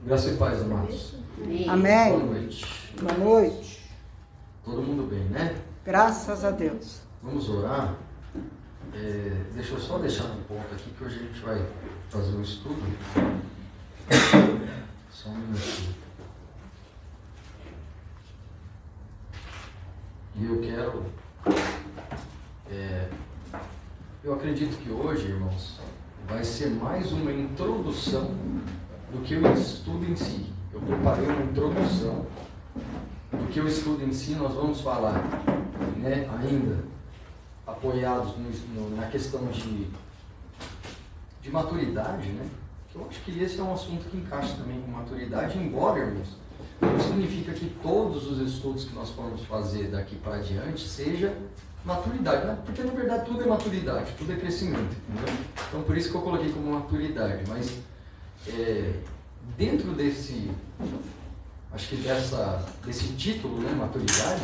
Graça e paz, amados. Amém. Boa noite. Boa noite. Todo mundo bem, né? Graças a Deus. Vamos orar. Deixa eu só deixar um ponto aqui que hoje a gente vai fazer um estudo. Só um minutinho. E eu quero... eu acredito que hoje, irmãos, vai ser mais uma introdução do que o estudo em si. Eu preparei uma introdução do que o estudo em si. Nós vamos falar, né, ainda apoiados na questão de maturidade, né? Que eu acho que esse é um assunto que encaixa também com maturidade, embora, irmãos, não significa que todos os estudos que nós formos fazer daqui para adiante seja maturidade, né? Porque na verdade tudo é maturidade, tudo é crescimento, entendeu? Então por isso que eu coloquei como maturidade, mas dentro desse, acho que desse título, né, maturidade,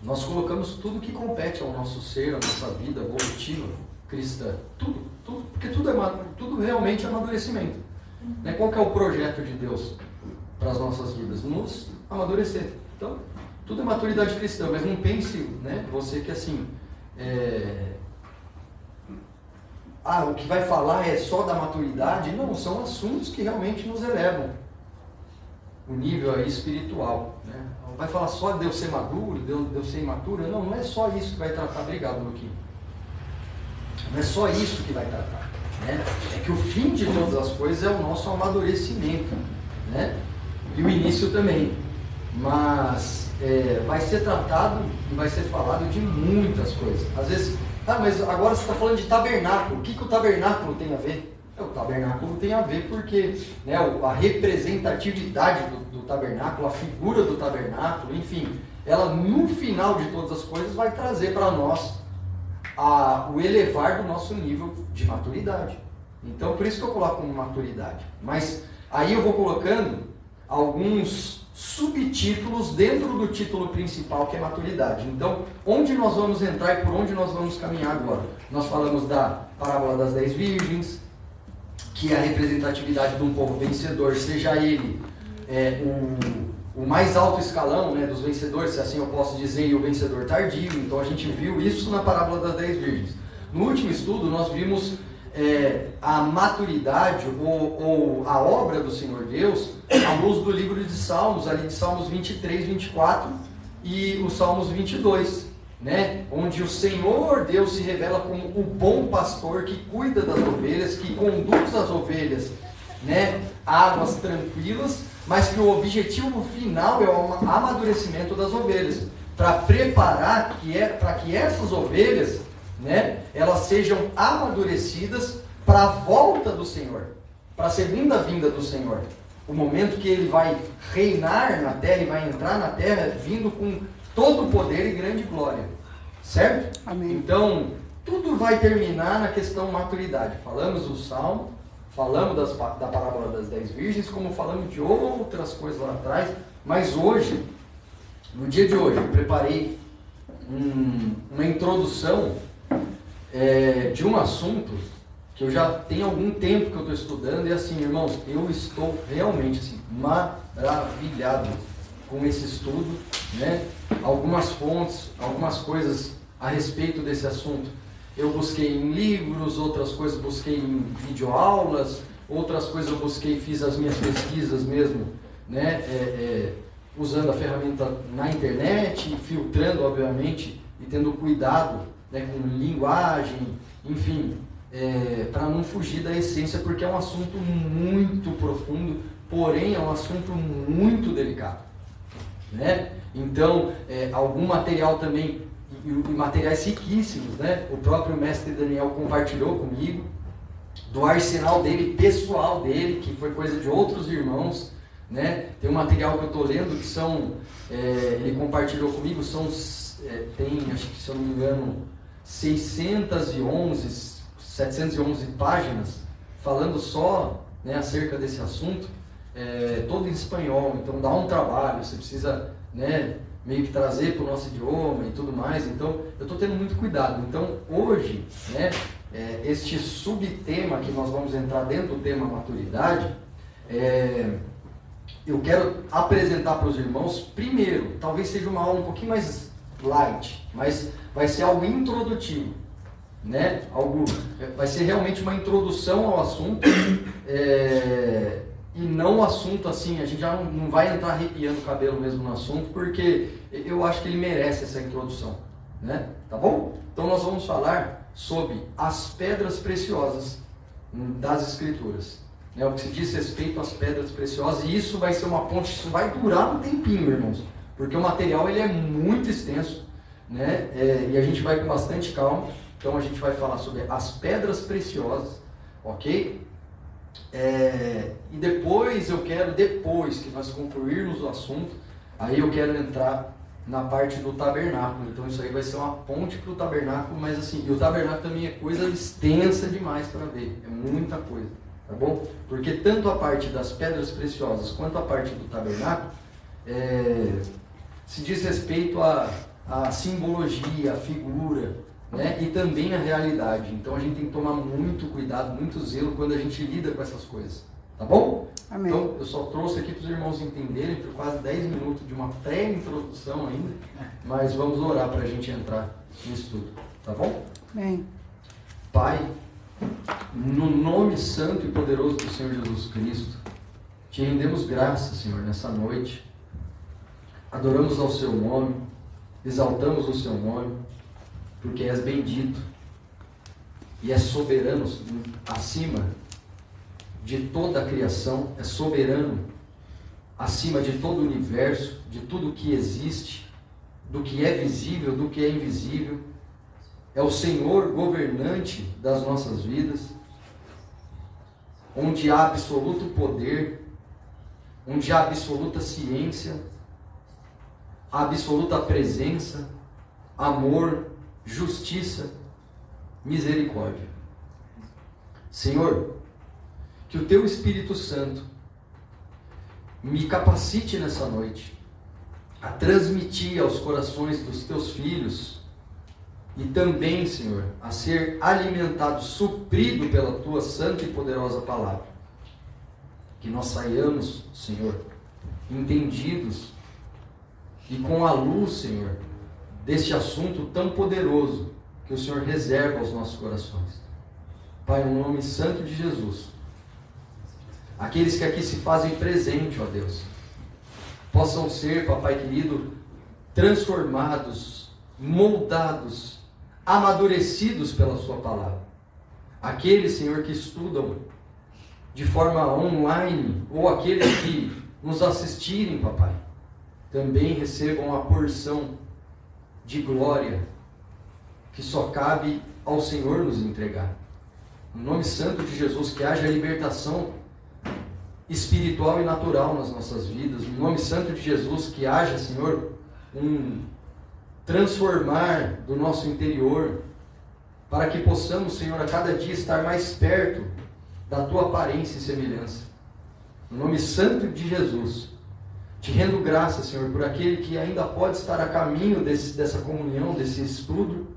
nós colocamos tudo que compete ao nosso ser, à nossa vida evolutiva cristã, tudo, porque tudo realmente é amadurecimento, né? Qual que é o projeto de Deus para as nossas vidas? Nos amadurecer. Então, tudo é maturidade cristã, mas não pense, né, você que assim, o que vai falar é só da maturidade. Não, são assuntos que realmente nos elevam o nível aí espiritual, né? Vai falar só de eu ser maduro, de eu ser imaturo? Não é só isso que vai tratar. Obrigado, Luquinho. Não é só isso que vai tratar, né? É que o fim de todas as coisas é o nosso amadurecimento, né? E o início também. Mas vai ser tratado e vai ser falado de muitas coisas. Às vezes, mas agora você está falando de tabernáculo. O que o tabernáculo tem a ver? O tabernáculo tem a ver porque, né, a representatividade do tabernáculo, a figura do tabernáculo, enfim, ela no final de todas as coisas vai trazer para nós o elevar do nosso nível de maturidade. Então, por isso que eu coloco como maturidade. Mas aí eu vou colocando alguns subtítulos dentro do título principal, que é maturidade. Então, onde nós vamos entrar e por onde nós vamos caminhar agora? Nós falamos da parábola das 10 virgens, que é a representatividade de um povo vencedor, seja ele o mais alto escalão, né, dos vencedores, se assim eu posso dizer, e o vencedor tardio. Então a gente viu isso na parábola das 10 virgens. No último estudo nós vimos a maturidade ou a obra do Senhor Deus à luz do livro de Salmos, ali de Salmos 23, 24 e os Salmos 22, né? Onde o Senhor Deus se revela como o bom pastor que cuida das ovelhas, que conduz as ovelhas, né, a águas tranquilas, mas que o objetivo final é o amadurecimento das ovelhas, para preparar para que essas ovelhas, né, elas sejam amadurecidas para a volta do Senhor, para a segunda vinda do Senhor, o momento que Ele vai reinar na terra e vai entrar na terra vindo com todo o poder e grande glória, certo? Amém. Então, tudo vai terminar na questão maturidade. Falamos do Salmo, falamos da parábola das 10 virgens, como falamos de outras coisas lá atrás, mas hoje, no dia de hoje, eu preparei uma introdução de um assunto que eu já tenho algum tempo que eu estou estudando, e assim, irmãos, eu estou realmente assim, maravilhado com esse estudo, né? Algumas fontes, algumas coisas a respeito desse assunto eu busquei em livros, outras coisas busquei em videoaulas, outras coisas eu busquei, fiz as minhas pesquisas mesmo, né? Usando a ferramenta na internet, filtrando, obviamente, e tendo cuidado, né, com linguagem, enfim, para não fugir da essência, porque é um assunto muito profundo, porém é um assunto muito delicado, né? Então, algum material também, e materiais riquíssimos, né? O próprio mestre Daniel compartilhou comigo, do arsenal dele, pessoal dele, que foi coisa de outros irmãos, né? Tem um material que eu estou lendo que são, ele compartilhou comigo, tem, acho que se eu não me engano, 711 páginas, falando só, né, acerca desse assunto, todo em espanhol. Então dá um trabalho, você precisa, né, meio que trazer para o nosso idioma e tudo mais. Então eu estou tendo muito cuidado. Então hoje, né, este subtema que nós vamos entrar dentro do tema maturidade, eu quero apresentar para os irmãos, primeiro, talvez seja uma aula um pouquinho mais light, mas vai ser algo introdutivo, né? Vai ser realmente uma introdução ao assunto, e não o assunto assim, a gente já não vai entrar arrepiando o cabelo mesmo no assunto, porque eu acho que ele merece essa introdução, né? Tá bom? Então nós vamos falar sobre as pedras preciosas das Escrituras, né? O que se diz respeito às pedras preciosas, e isso vai ser uma ponte, isso vai durar um tempinho, irmãos, porque o material ele é muito extenso, né? E a gente vai com bastante calma. Então a gente vai falar sobre as pedras preciosas, ok? E depois que nós concluirmos o assunto, aí eu quero entrar na parte do tabernáculo. Então isso aí vai ser uma ponte para o tabernáculo, mas assim, e o tabernáculo também é coisa extensa demais para ver, é muita coisa, tá bom? Porque tanto a parte das pedras preciosas quanto a parte do tabernáculo se diz respeito à simbologia, à figura, né? E também a realidade. Então a gente tem que tomar muito cuidado, muito zelo quando a gente lida com essas coisas, tá bom? Amém. Então eu só trouxe aqui para os irmãos entenderem, por quase 10 minutos de uma pré-introdução ainda, mas vamos orar para a gente entrar no estudo, tá bom? Amém. Pai, no nome santo e poderoso do Senhor Jesus Cristo, te rendemos graças, Senhor, nessa noite, adoramos ao seu nome, exaltamos o seu nome, porque és bendito e és soberano acima de toda a criação, é soberano acima de todo o universo, de tudo que existe, do que é visível, do que é invisível. É o Senhor governante das nossas vidas, onde há absoluto poder, onde há absoluta ciência, absoluta presença, amor, justiça, misericórdia. Senhor, que o Teu Espírito Santo me capacite nessa noite a transmitir aos corações dos Teus filhos e também, Senhor, a ser alimentado, suprido pela Tua santa e poderosa palavra. Que nós saiamos, Senhor, entendidos e com a luz, Senhor, deste assunto tão poderoso que o Senhor reserva aos nossos corações. Pai, no nome santo de Jesus, aqueles que aqui se fazem presente, ó Deus, possam ser, papai querido, transformados, moldados, amadurecidos pela sua palavra. Aqueles, Senhor, que estudam de forma online, ou aqueles que nos assistirem, papai, também recebam a porção de glória que só cabe ao Senhor nos entregar. No nome santo de Jesus, que haja libertação espiritual e natural nas nossas vidas. No nome santo de Jesus, que haja, Senhor, um transformar do nosso interior, para que possamos, Senhor, a cada dia estar mais perto da Tua aparência e semelhança. No nome santo de Jesus, te rendo graça, Senhor, por aquele que ainda pode estar a caminho dessa comunhão, desse estudo,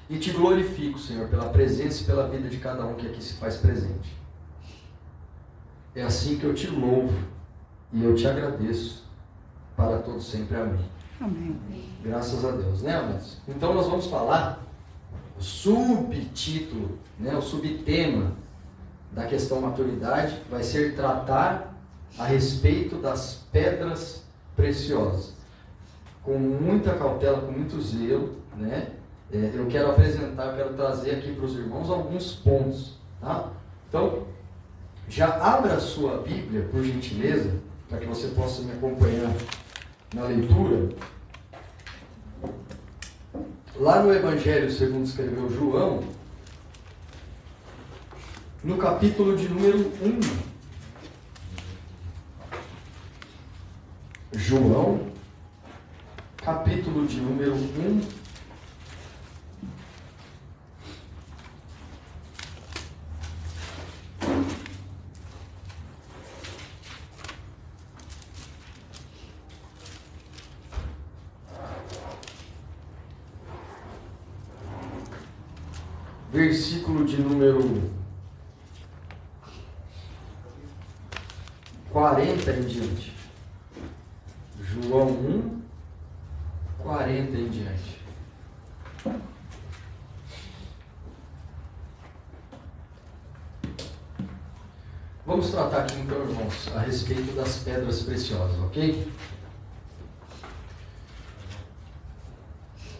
e te glorifico, Senhor, pela presença e pela vida de cada um que aqui se faz presente. É assim que eu te louvo e eu te agradeço para todos sempre. Amém. Amém. Graças a Deus, né, amados? Então nós vamos falar o subtítulo, né, o subtema da questão maturidade vai ser tratar a respeito das pedras preciosas. Com muita cautela, com muito zelo, né? Eu quero trazer aqui para os irmãos alguns pontos, tá? Então, já abra a sua Bíblia, por gentileza, para que você possa me acompanhar na leitura. Lá no Evangelho segundo escreveu João, no capítulo de número 1. João, capítulo de número 1. Versículo de número 40 em diante. João 1, 40 em diante. Vamos tratar aqui então, irmãos, a respeito das pedras preciosas, ok?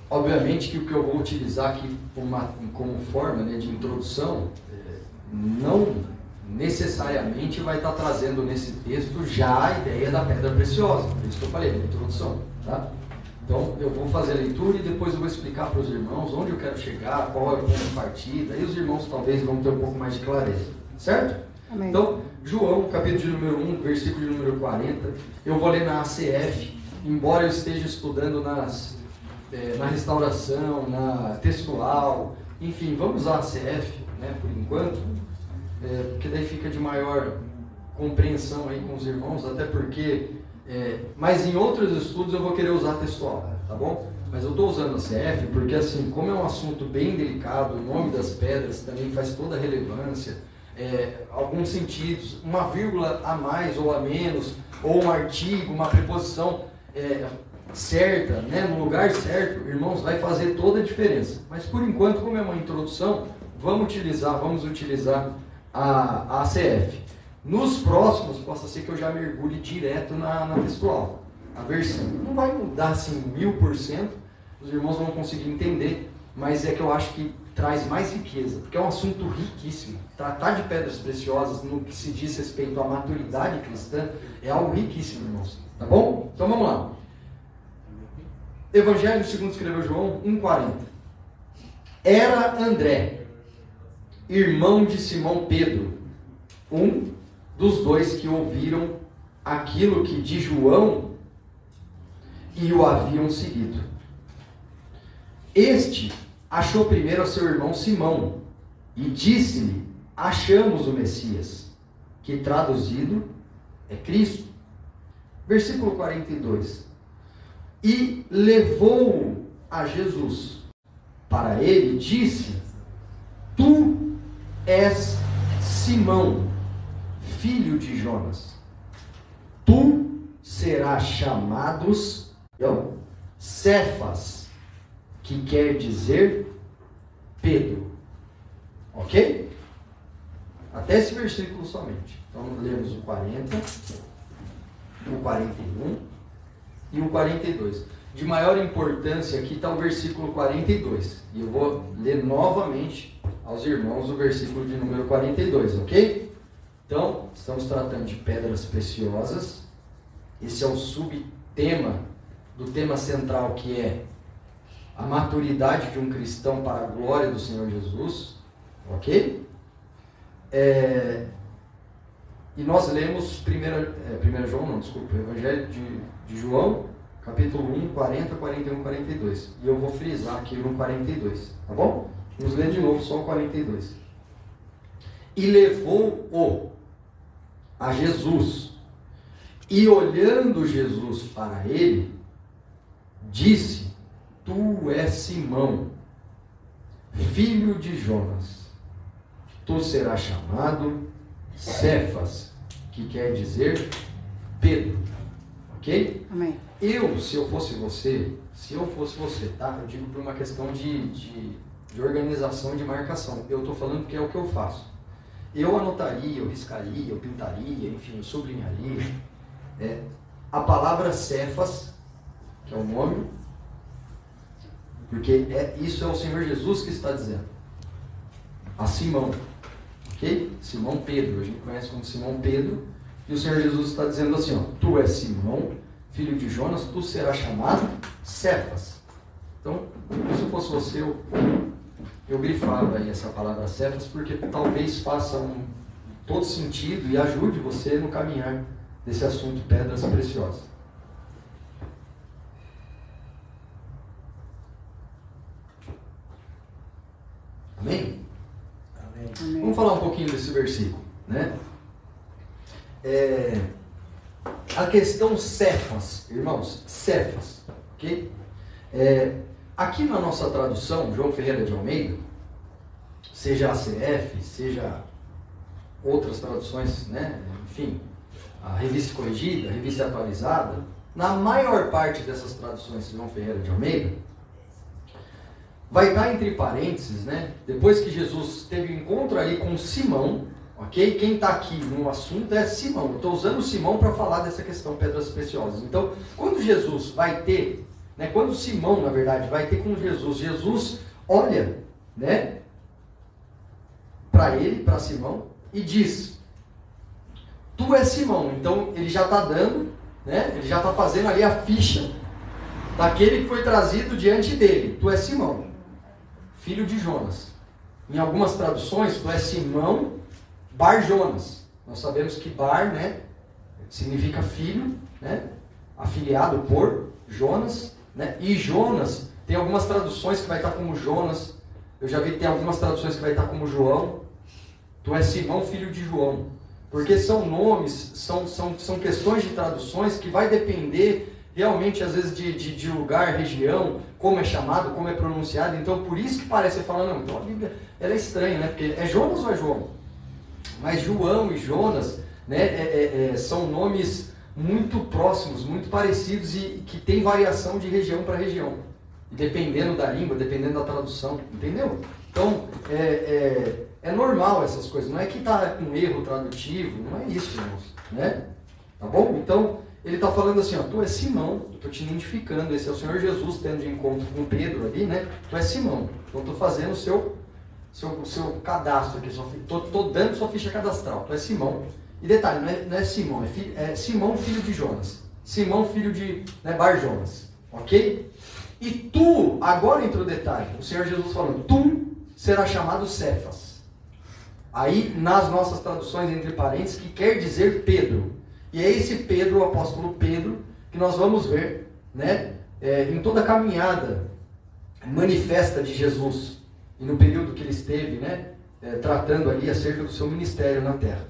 Obviamente que o que eu vou utilizar aqui como forma, né, de introdução, não necessariamente vai estar trazendo nesse texto já a ideia da pedra preciosa. Por isso que eu falei, na introdução, tá? Então, eu vou fazer a leitura e depois eu vou explicar para os irmãos onde eu quero chegar, qual é o ponto de partida, e os irmãos talvez vão ter um pouco mais de clareza, certo? Amém. Então, João, capítulo de número 1, versículo de número 40, eu vou ler na ACF, embora eu esteja estudando na restauração, na textual, enfim, vamos usar a ACF, né, por enquanto, porque daí fica de maior compreensão aí com os irmãos, até porque, mas em outros estudos eu vou querer usar textual, tá bom? Mas eu estou usando a CF porque, assim, como é um assunto bem delicado, o nome das pedras também faz toda a relevância, alguns sentidos, uma vírgula a mais ou a menos, ou um artigo, uma preposição certa, né, no lugar certo, irmãos, vai fazer toda a diferença. Mas por enquanto, como é uma introdução, vamos utilizar a ACF. Nos próximos, possa ser que eu já mergulhe direto na textual. A versão não vai mudar assim 1000%, os irmãos vão conseguir entender, mas é que eu acho que traz mais riqueza, porque é um assunto riquíssimo. Tratar de pedras preciosas no que se diz respeito à maturidade cristã é algo riquíssimo, irmãos. Tá bom? Então vamos lá. Evangelho segundo escreveu João 1,40. Era André, irmão de Simão Pedro, um dos dois que ouviram aquilo que de João e o haviam seguido. Este achou primeiro a seu irmão Simão e disse-lhe: achamos o Messias, que traduzido é Cristo. Versículo 42. E levou-o a Jesus. Para ele disse: tu és Simão, filho de Jonas. Tu serás chamados Cefas, que quer dizer Pedro. Ok? Até esse versículo somente. Então lemos o 40, o 41 e o 42. De maior importância aqui está o versículo 42. E eu vou ler novamente aos irmãos o versículo de número 42, ok? Então, estamos tratando de pedras preciosas. Esse é o subtema do tema central, que é a maturidade de um cristão para a glória do Senhor Jesus, ok? E nós lemos o Evangelho de João, capítulo 1, 40, 41, 42. E eu vou frisar aqui no 42, tá bom? Vamos ler de novo só o 42. E levou-o a Jesus, e olhando Jesus para ele, disse: tu és Simão, filho de Jonas. Tu serás chamado Cefas, que quer dizer Pedro. Ok? Amém. Se eu fosse você, tá? Eu digo por uma questão de organização, de marcação. Eu estou falando que é o que eu faço. Eu anotaria, eu riscaria, eu pintaria, enfim, eu sublinharia. A palavra Cefas, que é o nome, porque isso é o Senhor Jesus que está dizendo. A Simão, ok? Simão Pedro, a gente conhece como Simão Pedro, e o Senhor Jesus está dizendo assim, ó: tu és Simão, filho de Jonas, tu serás chamado Cefas. Então, se eu fosse você, eu grifava aí essa palavra Cefas, porque talvez faça todo sentido e ajude você no caminhar desse assunto pedras preciosas. Amém? Amém. Vamos falar um pouquinho desse versículo, né? A questão Cefas, irmãos, Cefas, ok? Aqui na nossa tradução, João Ferreira de Almeida, seja a ACF, seja outras traduções, né? Enfim, a Revista Corrigida, a Revista Atualizada, na maior parte dessas traduções de João Ferreira de Almeida, vai estar entre parênteses, né? Depois que Jesus teve um encontro ali com Simão, ok? Quem está aqui no assunto é Simão. Eu estou usando Simão para falar dessa questão pedras preciosas. Então, quando Jesus vai ter, né? Quando Simão, na verdade, vai ter com Jesus, Jesus olha, né? Para ele, para Simão, e diz: tu és Simão. Então, ele já está dando, né? Ele já está fazendo ali a ficha daquele que foi trazido diante dele. Tu és Simão, filho de Jonas. Em algumas traduções, tu és Simão Bar Jonas. Nós sabemos que Bar, né, significa filho, né, afiliado por Jonas, né, e Jonas, tem algumas traduções que vai estar como Jonas. Eu já vi que tem algumas traduções que vai estar como João. Tu és Simão, filho de João. Porque são nomes, são questões de traduções que vai depender realmente, às vezes, de lugar, região, como é chamado, como é pronunciado. Então, por isso que parece falar, não, então a Bíblia ela é estranha, né? Porque é Jonas ou é João? Mas João e Jonas, né, são nomes muito próximos, muito parecidos e que tem variação de região para região. Dependendo da língua, dependendo da tradução, entendeu? Então, é normal essas coisas. Não é que está com erro tradutivo, não é isso, irmãos, né? Tá bom? Então, ele está falando assim, ó, tu és Simão, eu estou te identificando, esse é o Senhor Jesus tendo de encontro com Pedro ali, né? Tu és Simão, então estou fazendo o seu cadastro aqui, estou dando sua ficha cadastral, tu és Simão. E detalhe, não é Simão, é Simão, filho de Jonas. Simão, filho de Bar Jonas, ok? E tu, agora entra o detalhe, o Senhor Jesus falando, tu serás chamado Cefas. Aí, nas nossas traduções, entre parênteses, que quer dizer Pedro. E é esse Pedro, o apóstolo Pedro, que nós vamos ver, né, em toda a caminhada manifesta de Jesus, e no período que ele esteve, né, tratando ali acerca do seu ministério na terra.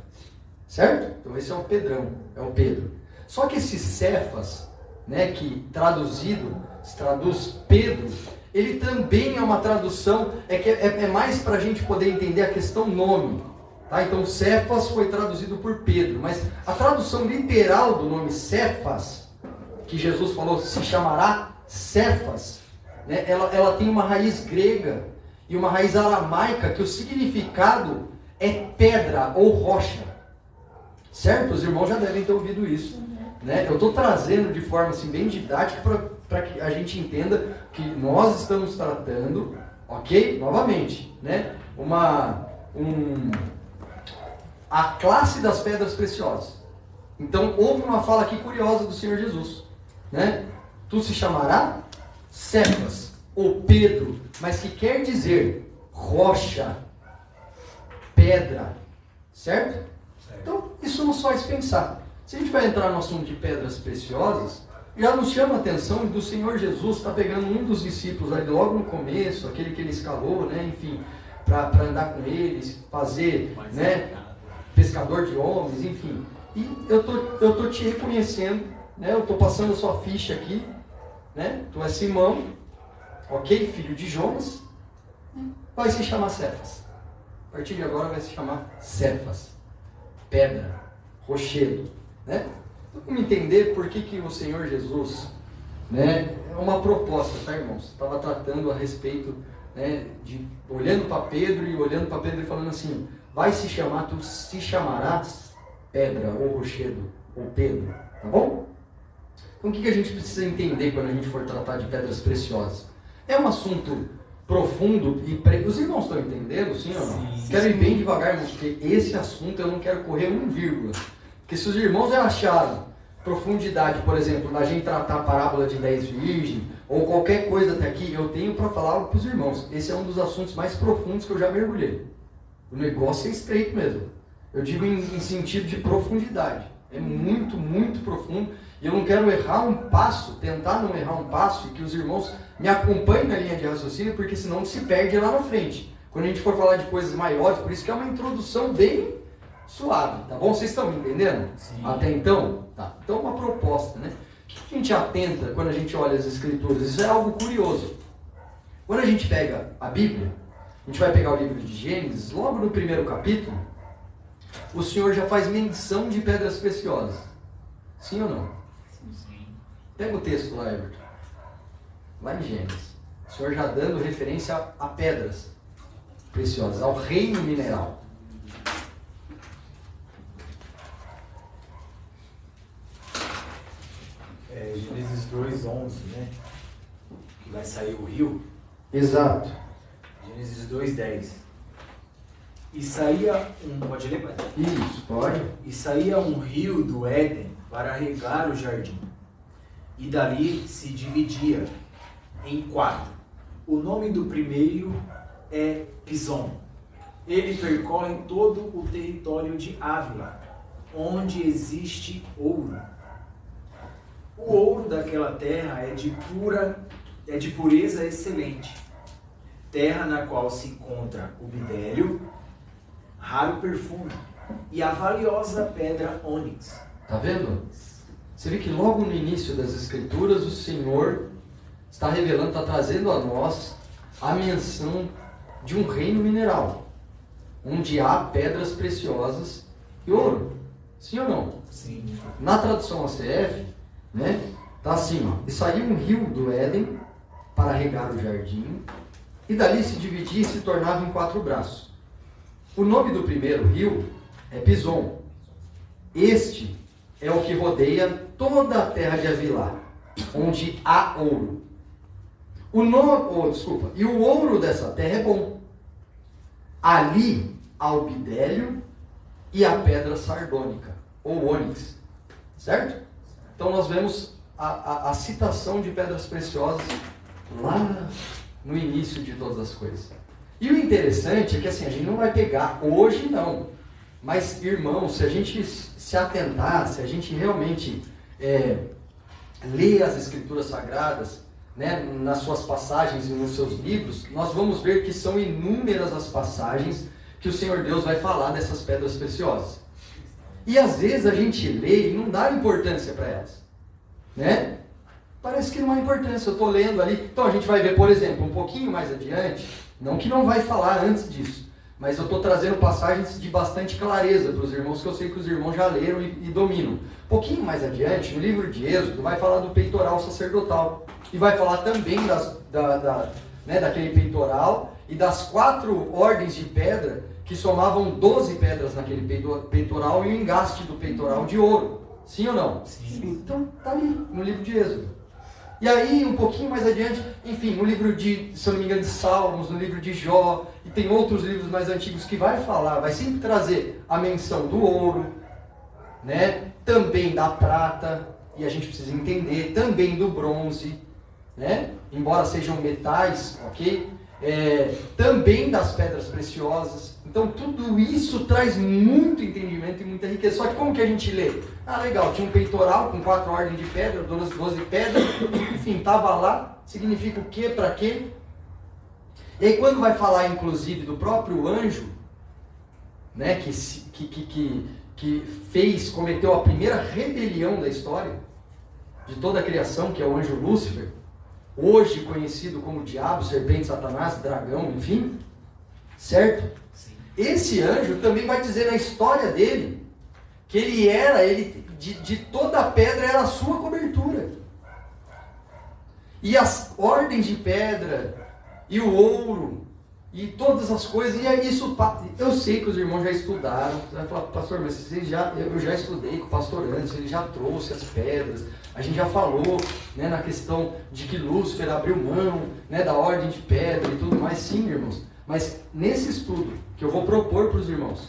Certo? Então esse é o Pedrão, é o Pedro. Só que esse Cefas, né, que traduzido se traduz Pedro, ele também é uma tradução, é mais para a gente poder entender a questão nome. Tá? Então Cefas foi traduzido por Pedro, mas a tradução literal do nome Cefas, que Jesus falou, se chamará Cefas, né, ela tem uma raiz grega e uma raiz aramaica, que o significado é pedra ou rocha. Certo? Os irmãos já devem ter ouvido isso. Né? Eu estou trazendo de forma assim, bem didática para que a gente entenda que nós estamos tratando, ok? Novamente, né? A classe das pedras preciosas. Então, houve uma fala aqui curiosa do Senhor Jesus. Né? Tu se chamará Cefas, ou Pedro, mas que quer dizer rocha, pedra. Certo? Então, isso nos faz pensar. Se a gente vai entrar no assunto de pedras preciosas, já nos chama a atenção do Senhor Jesus está pegando um dos discípulos ali logo no começo, aquele que ele escalou, né, enfim, para andar com eles, fazer, né, pescador de homens, enfim. E eu tô te reconhecendo, né, eu estou passando a sua ficha aqui, né, tu és Simão, ok, filho de Jonas, vai se chamar Cefas. A partir de agora vai se chamar Cefas. Pedra, rochedo, né? Então, vamos entender por que o Senhor Jesus, né, é uma proposta, tá, irmãos? Estava tratando a respeito, né, de olhando para Pedro e falando assim, vai se chamar, tu se chamarás pedra ou rochedo ou Pedro, tá bom? Então, o que a gente precisa entender quando a gente for tratar de pedras preciosas? É um assunto profundo e os irmãos estão entendendo, sim ou não? Sim, quero ir bem devagar, porque esse assunto eu não quero correr 1, porque se os irmãos já acharam profundidade, por exemplo, da gente tratar a parábola de 10 virgens, ou qualquer coisa até aqui, eu tenho para falar algo para os irmãos. Esse é um dos assuntos mais profundos que eu já mergulhei. O negócio é estreito mesmo. Eu digo em sentido de profundidade. É muito, muito profundo. E eu não quero errar um passo, tentar não errar um passo, e que os irmãos me acompanhem na linha de raciocínio, porque senão se perde lá na frente. Quando a gente for falar de coisas maiores, por isso que é uma introdução bem suave, tá bom? Vocês estão me entendendo? Sim. Até então? Tá. Então uma proposta, né? O que a gente atenta quando a gente olha as Escrituras? Isso é algo curioso. Quando a gente pega a Bíblia, a gente vai pegar o livro de Gênesis, logo no primeiro capítulo, o Senhor já faz menção de pedras preciosas. Sim ou não? Sim. Pega o texto lá, Everton. Lá em Gênesis. O Senhor já dando referência a pedras preciosas, ao reino mineral. Gênesis 2:11, né? Que vai sair o rio. Exato. Gênesis 2:10. E saía pode ler, pai? Isso, pode. E saía um rio do Éden para regar o jardim. E dali se dividia em 4. O nome do primeiro é Pison. Ele percorre todo o território de Ávila, onde existe ouro. O ouro daquela terra é de pureza excelente. Terra na qual se encontra o bidélio, raro perfume, e a valiosa pedra ônix. Tá vendo? Você vê que logo no início das Escrituras o Senhor está revelando, está trazendo a nós a menção de um reino mineral, onde há pedras preciosas e ouro. Sim ou não? Sim. Na tradução ACF, né, tá assim, ó, e saiu um rio do Éden para regar o jardim, e dali se dividia e se tornava em 4 braços. O nome do primeiro rio é Pison. Este é o que rodeia toda a terra de Avilá, onde há ouro. E o ouro dessa terra é bom. Ali há o bidélio e a pedra sardônica, ou ônix. Certo? Então nós vemos a citação de pedras preciosas lá no início de todas as coisas. E o interessante é que assim, a gente não vai pegar hoje não. Mas, irmãos, se a gente se atentar, se a gente realmente ler as Escrituras Sagradas, né, nas suas passagens e nos seus livros, nós vamos ver que são inúmeras as passagens que o Senhor Deus vai falar dessas pedras preciosas. E às vezes a gente lê e não dá importância para elas, né? Parece que não há importância, eu estou lendo ali. Então a gente vai ver, por exemplo, um pouquinho mais adiante, não que não vai falar antes disso, mas eu estou trazendo passagens de bastante clareza para os irmãos, que eu sei que os irmãos já leram e dominam. Um pouquinho mais adiante, no livro de Êxodo, vai falar do peitoral sacerdotal. E vai falar também daquele peitoral e das 4 ordens de pedra, que somavam 12 pedras naquele peitoral, e o engaste do peitoral de ouro. Sim ou não? Sim. Então, está ali, no livro de Êxodo. E aí, um pouquinho mais adiante, enfim, no livro de, se eu não me engano, de Salmos, no livro de Jó, e tem outros livros mais antigos que vai falar, vai sempre trazer a menção do ouro, né? Também da prata, e a gente precisa entender, também do bronze, né? Embora sejam metais, ok? Também das pedras preciosas. Então tudo isso traz muito entendimento e muita riqueza. Só que como que a gente lê? Ah, legal, tinha um peitoral com 4 ordens de pedra, 12 pedras, enfim, estava lá, significa o quê, para quê? E aí quando vai falar inclusive do próprio anjo, né, que cometeu a primeira rebelião da história, de toda a criação, que é o anjo Lúcifer, hoje conhecido como diabo, serpente, satanás, dragão, enfim, certo? Sim. Esse anjo também vai dizer na história dele, que ele de toda a pedra era a sua cobertura. E as ordens de pedra, e o ouro, e todas as coisas, e é isso, eu sei que os irmãos já estudaram. Você vai falar, pastor, mas eu já estudei com o pastor antes, ele já trouxe as pedras, a gente já falou, né, na questão de que Lúcifer abriu mão, né, da ordem de pedra e tudo mais. Sim, irmãos, mas nesse estudo que eu vou propor para os irmãos,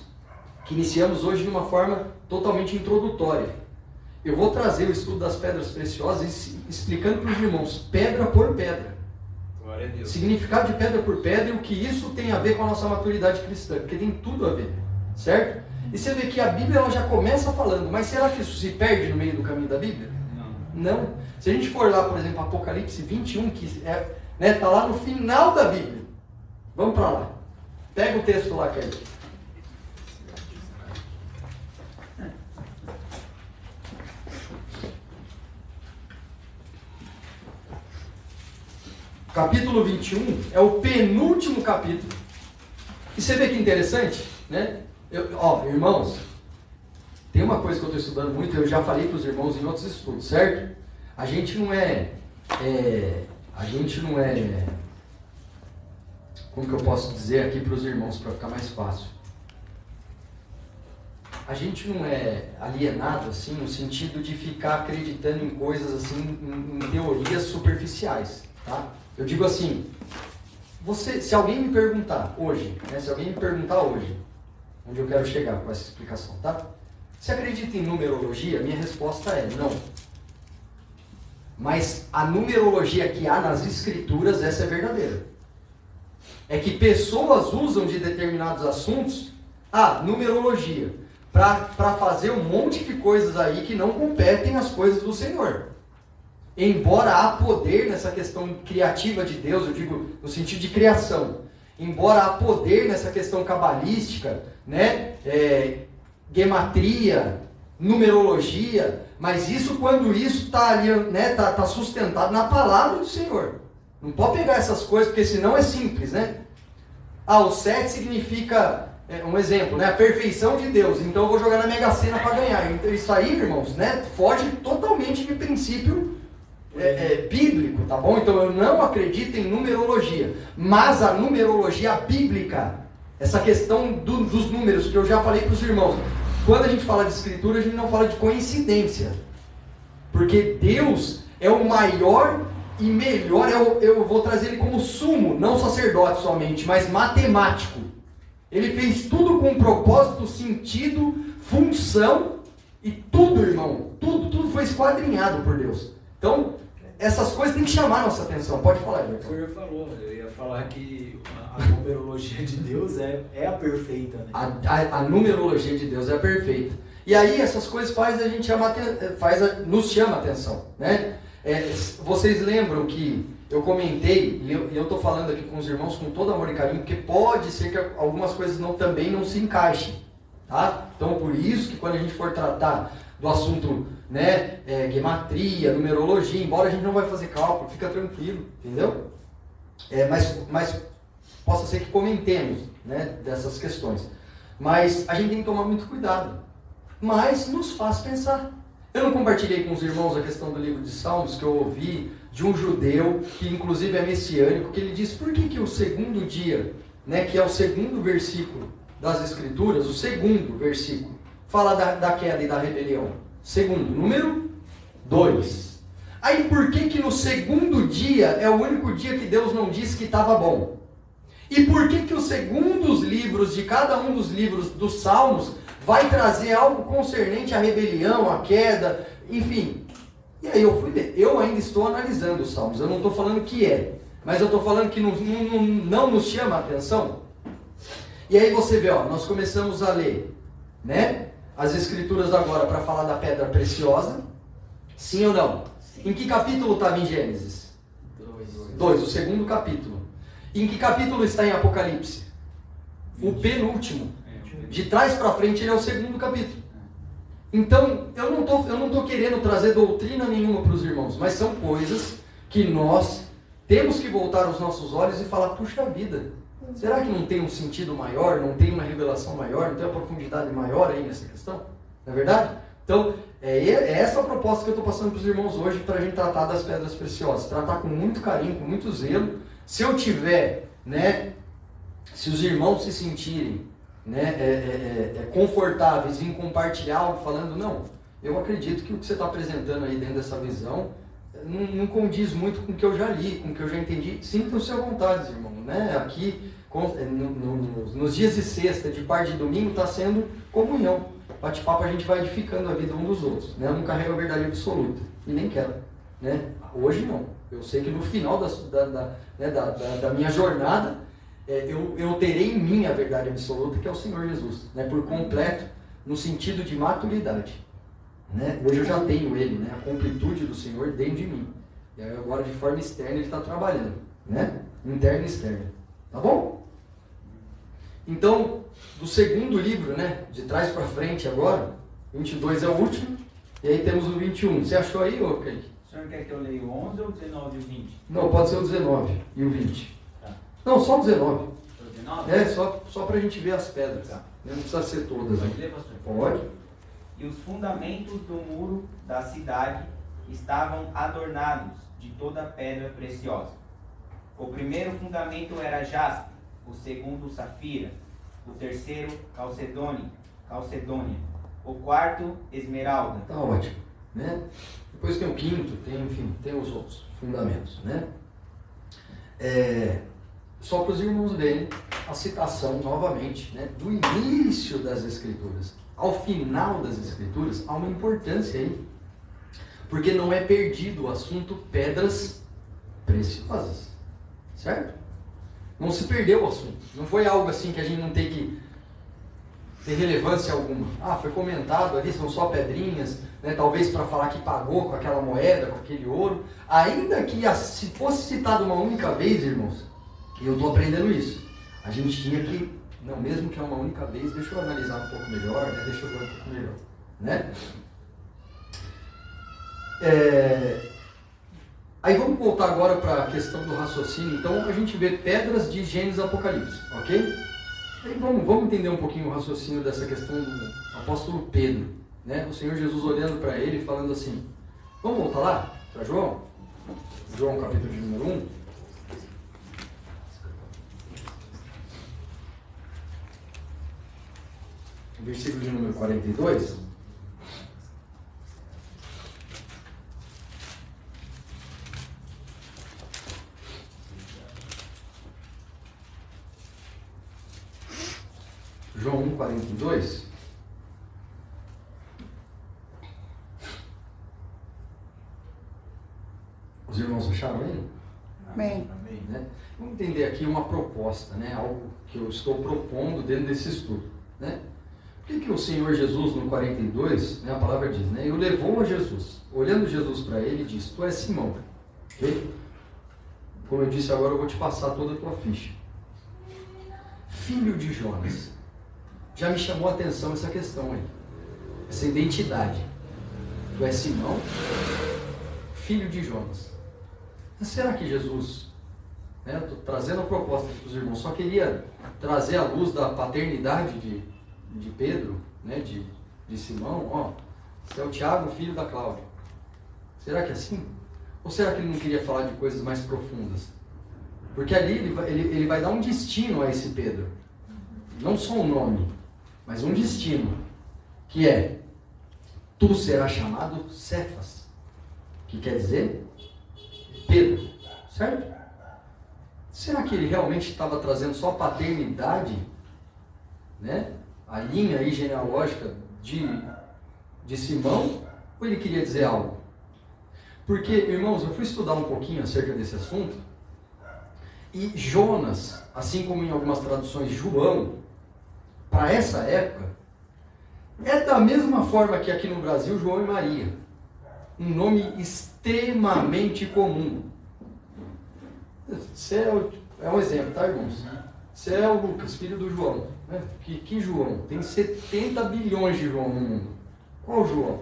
que iniciamos hoje de uma forma totalmente introdutória, eu vou trazer o estudo das pedras preciosas, explicando para os irmãos, pedra por pedra, Glória a Deus. significado de pedra por pedra e o que isso tem a ver com a nossa maturidade cristã, porque tem tudo a ver, certo? E você vê que a Bíblia ela já começa falando, mas será que isso se perde no meio do caminho da Bíblia? Não. Se a gente for lá, por exemplo, Apocalipse 21, que tá lá no final da Bíblia, vamos para lá, pega o texto lá, Kelly. Capítulo 21 é o penúltimo capítulo. E você vê que interessante, né? Irmãos, tem uma coisa que eu estou estudando muito, eu já falei para os irmãos em outros estudos, certo? A gente não é, como que eu posso dizer aqui para os irmãos, para ficar mais fácil? A gente não é alienado, assim, no sentido de ficar acreditando em coisas, assim, em teorias superficiais, tá? Eu digo assim, se alguém me perguntar hoje, onde eu quero chegar com essa explicação, tá? Você acredita em numerologia? Minha resposta é não. Mas a numerologia que há nas escrituras, essa é verdadeira. É que pessoas usam de determinados assuntos a numerologia para fazer um monte de coisas aí que não competem às coisas do Senhor. Embora há poder nessa questão criativa de Deus, eu digo no sentido de criação, embora há poder nessa questão cabalística, né, gematria, numerologia, mas isso quando isso está ali, né, tá sustentado na palavra do Senhor. Não pode pegar essas coisas, porque senão é simples, né? O 7 significa, um exemplo, né, a perfeição de Deus, então eu vou jogar na Mega Sena para ganhar. Então, isso aí, irmãos, né, foge totalmente de princípio bíblico, tá bom? Então eu não acredito em numerologia, mas a numerologia bíblica, essa questão dos números, que eu já falei para os irmãos, quando a gente fala de escritura, a gente não fala de coincidência, porque Deus é o maior e melhor, eu vou trazer ele como sumo, não sacerdote somente, mas matemático. Ele fez tudo com propósito, sentido, função, e tudo, irmão, tudo foi esquadrinhado por Deus. Então, essas coisas têm que chamar a nossa atenção. Pode falar, Everton. O senhor falou, eu ia falar que a numerologia de Deus é a perfeita, né? A numerologia de Deus é a perfeita. E aí essas coisas nos chama a atenção, né? Vocês lembram que eu comentei, e eu estou falando aqui com os irmãos com todo amor e carinho, porque pode ser que algumas coisas também não se encaixem, tá? Então por isso que quando a gente for tratar do assunto, né, gematria, numerologia, embora a gente não vai fazer cálculo, fica tranquilo, entendeu? Mas possa ser que comentemos, né, dessas questões. Mas a gente tem que tomar muito cuidado. Mas nos faz pensar. Eu não compartilhei com os irmãos a questão do livro de Salmos, que eu ouvi de um judeu, que inclusive é messiânico, que ele diz, por que o segundo dia, né, que é o segundo versículo das Escrituras, o segundo versículo, fala da queda e da rebelião? Segundo, número 2. Aí por que no segundo dia é o único dia que Deus não disse que estava bom? E por que os segundos livros de cada um dos livros dos Salmos vai trazer algo concernente à rebelião, à queda, enfim? E aí eu fui ver. Eu ainda estou analisando os Salmos, eu não estou falando que mas eu estou falando que não nos chama a atenção. E aí você vê, nós começamos a ler, né, as Escrituras agora para falar da pedra preciosa, sim ou não? Sim. Em que capítulo estava em Gênesis? 2, o segundo capítulo. Em que capítulo está em Apocalipse? 20. O penúltimo. De trás para frente ele é o segundo capítulo. Então, eu não tô querendo trazer doutrina nenhuma para os irmãos, mas são coisas que nós temos que voltar os nossos olhos e falar, puxa vida, será que não tem um sentido maior, não tem uma revelação maior, não tem uma profundidade maior aí nessa questão? Não é verdade? Então, é essa a proposta que eu estou passando para os irmãos hoje, para a gente tratar das pedras preciosas. Tratar com muito carinho, com muito zelo. Se eu tiver, né, se os irmãos se sentirem, né, confortáveis em compartilhar algo, falando, não, eu acredito que o que você está apresentando aí dentro dessa visão não condiz muito com o que eu já li, com o que eu já entendi. Sintam-se à vontade, irmão, né? Aqui, nos dias de sexta, de parte de domingo, está sendo comunhão. Bate-papo, a gente vai edificando a vida um dos outros, né? Eu não carrego a verdade absoluta, e nem quero, né? Hoje não. Eu sei que no final da minha jornada, eu terei em mim a verdade absoluta, que é o Senhor Jesus, né? Por completo, no sentido de maturidade. Né? Hoje eu já tenho Ele, né? A completude do Senhor dentro de mim. E aí agora de forma externa Ele está trabalhando, né? Interna e externa. Tá bom? Então, do segundo livro, né? De trás para frente agora, 22 é o último, e aí temos o 21. Você achou aí, ô Kaique? O senhor quer que eu leia o 11 ou o 19 e o 20? Não, pode ser o 19 e o 20. Tá. Não, só o 19. O 19? Só para a gente ver as pedras. Tá. Não precisa ser todas. Pode ler, pastor? Pode. E os fundamentos do muro da cidade estavam adornados de toda pedra preciosa. O primeiro fundamento era jaspe, o segundo safira, o terceiro calcedônia, o quarto esmeralda. Tá ótimo, né? Depois tem o quinto, tem os outros fundamentos, né? Só para os irmãos verem a citação novamente, né? Do início das Escrituras ao final das Escrituras, há uma importância aí, porque não é perdido o assunto pedras preciosas, certo? Não se perdeu o assunto, não foi algo assim que a gente não tem que ter relevância alguma. Foi comentado ali, são só pedrinhas, né? Talvez para falar que pagou com aquela moeda, com aquele ouro, ainda que se fosse citado uma única vez, irmãos, e eu estou aprendendo isso, a gente tinha que, não, mesmo que é uma única vez, deixa eu analisar um pouco melhor, né? Deixa eu ver um pouco melhor, né? Aí vamos voltar agora para a questão do raciocínio. Então a gente vê pedras de Gênesis e Apocalipse, ok? Aí vamos entender um pouquinho o raciocínio dessa questão do apóstolo Pedro, né? O Senhor Jesus olhando para ele e falando assim, vamos voltar lá para João? João capítulo de número 1. Versículo de número 42. João 1,42. Os irmãos acharam aí? Amém. Né? Vamos entender aqui uma proposta, né? Algo que eu estou propondo dentro desse estudo, né? Por que o Senhor Jesus, no 42, né, a palavra diz, né? E o levou a Jesus. Olhando Jesus para ele, diz, tu és Simão. Okay? Como eu disse agora, eu vou te passar toda a tua ficha. Filho de Jonas. Já me chamou a atenção essa questão aí. Essa identidade. Tu és Simão, filho de Jonas. Mas será que Jesus, né, estou trazendo a proposta para os irmãos, só queria trazer à luz da paternidade de Pedro, né, de Simão, esse é o Tiago, filho da Cláudia. Será que é assim? Ou será que ele não queria falar de coisas mais profundas? Porque ali ele vai dar um destino a esse Pedro. Não só um nome, mas um destino. Que é, tu serás chamado Cefas. Que quer dizer Pedro. Certo? Será que ele realmente estava trazendo só paternidade, né? A linha aí genealógica de Simão, ou ele queria dizer algo? Porque, irmãos, eu fui estudar um pouquinho acerca desse assunto, e Jonas, assim como em algumas traduções João, para essa época, é da mesma forma que aqui no Brasil João e Maria, um nome extremamente comum. Você é um exemplo, tá, irmãos? Você é o Lucas, filho do João. Né? Que João? Tem 70 bilhões de João no mundo. Qual João?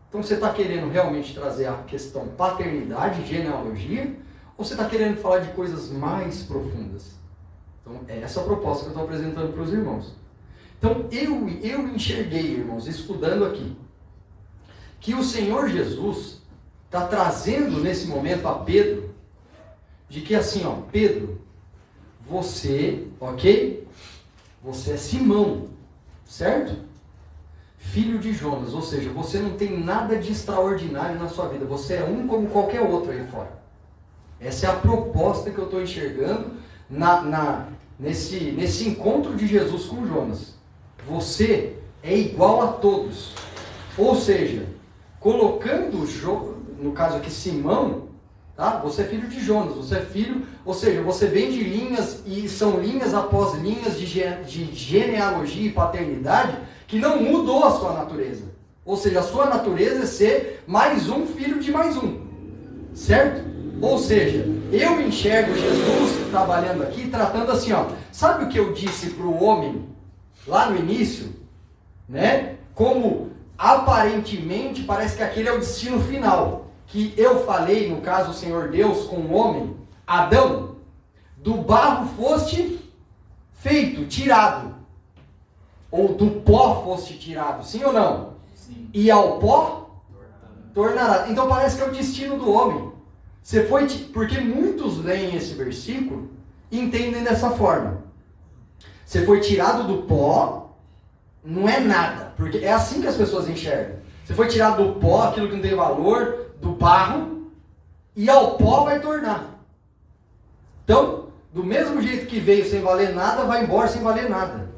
Então você está querendo realmente trazer a questão paternidade, genealogia, ou você está querendo falar de coisas mais profundas? Então é essa a proposta que eu estou apresentando para os irmãos. Então eu enxerguei, irmãos, estudando aqui, que o Senhor Jesus está trazendo nesse momento a Pedro, de que assim, Pedro, você, ok? Você é Simão, certo? Filho de Jonas, ou seja, você não tem nada de extraordinário na sua vida, você é um como qualquer outro aí fora. Essa é a proposta que eu estou enxergando nesse encontro de Jesus com Jonas. Você é igual a todos, ou seja, colocando, no caso aqui Simão, tá? Você é filho de Jonas, você é filho, ou seja, você vem de linhas, e são linhas após linhas de genealogia e paternidade, que não mudou a sua natureza. Ou seja, a sua natureza é ser mais um filho de mais um. Certo? Ou seja, eu enxergo Jesus trabalhando aqui, tratando assim, sabe o que eu disse para o homem, lá no início? Né? Como aparentemente parece que aquele é o destino final. Que eu falei, no caso o Senhor Deus com o homem, Adão, do barro foste feito, tirado. ou do pó foste tirado, sim ou não? Sim. E ao pó tornará. Então parece que é o destino do homem. Você foi, porque muitos leem esse versículo e entendem dessa forma. Você foi tirado do pó, não é nada, porque é assim que as pessoas enxergam. Você foi tirado do pó, aquilo que não tem valor, do barro, e ao pó vai tornar. Então, do mesmo jeito que veio sem valer nada, vai embora sem valer nada.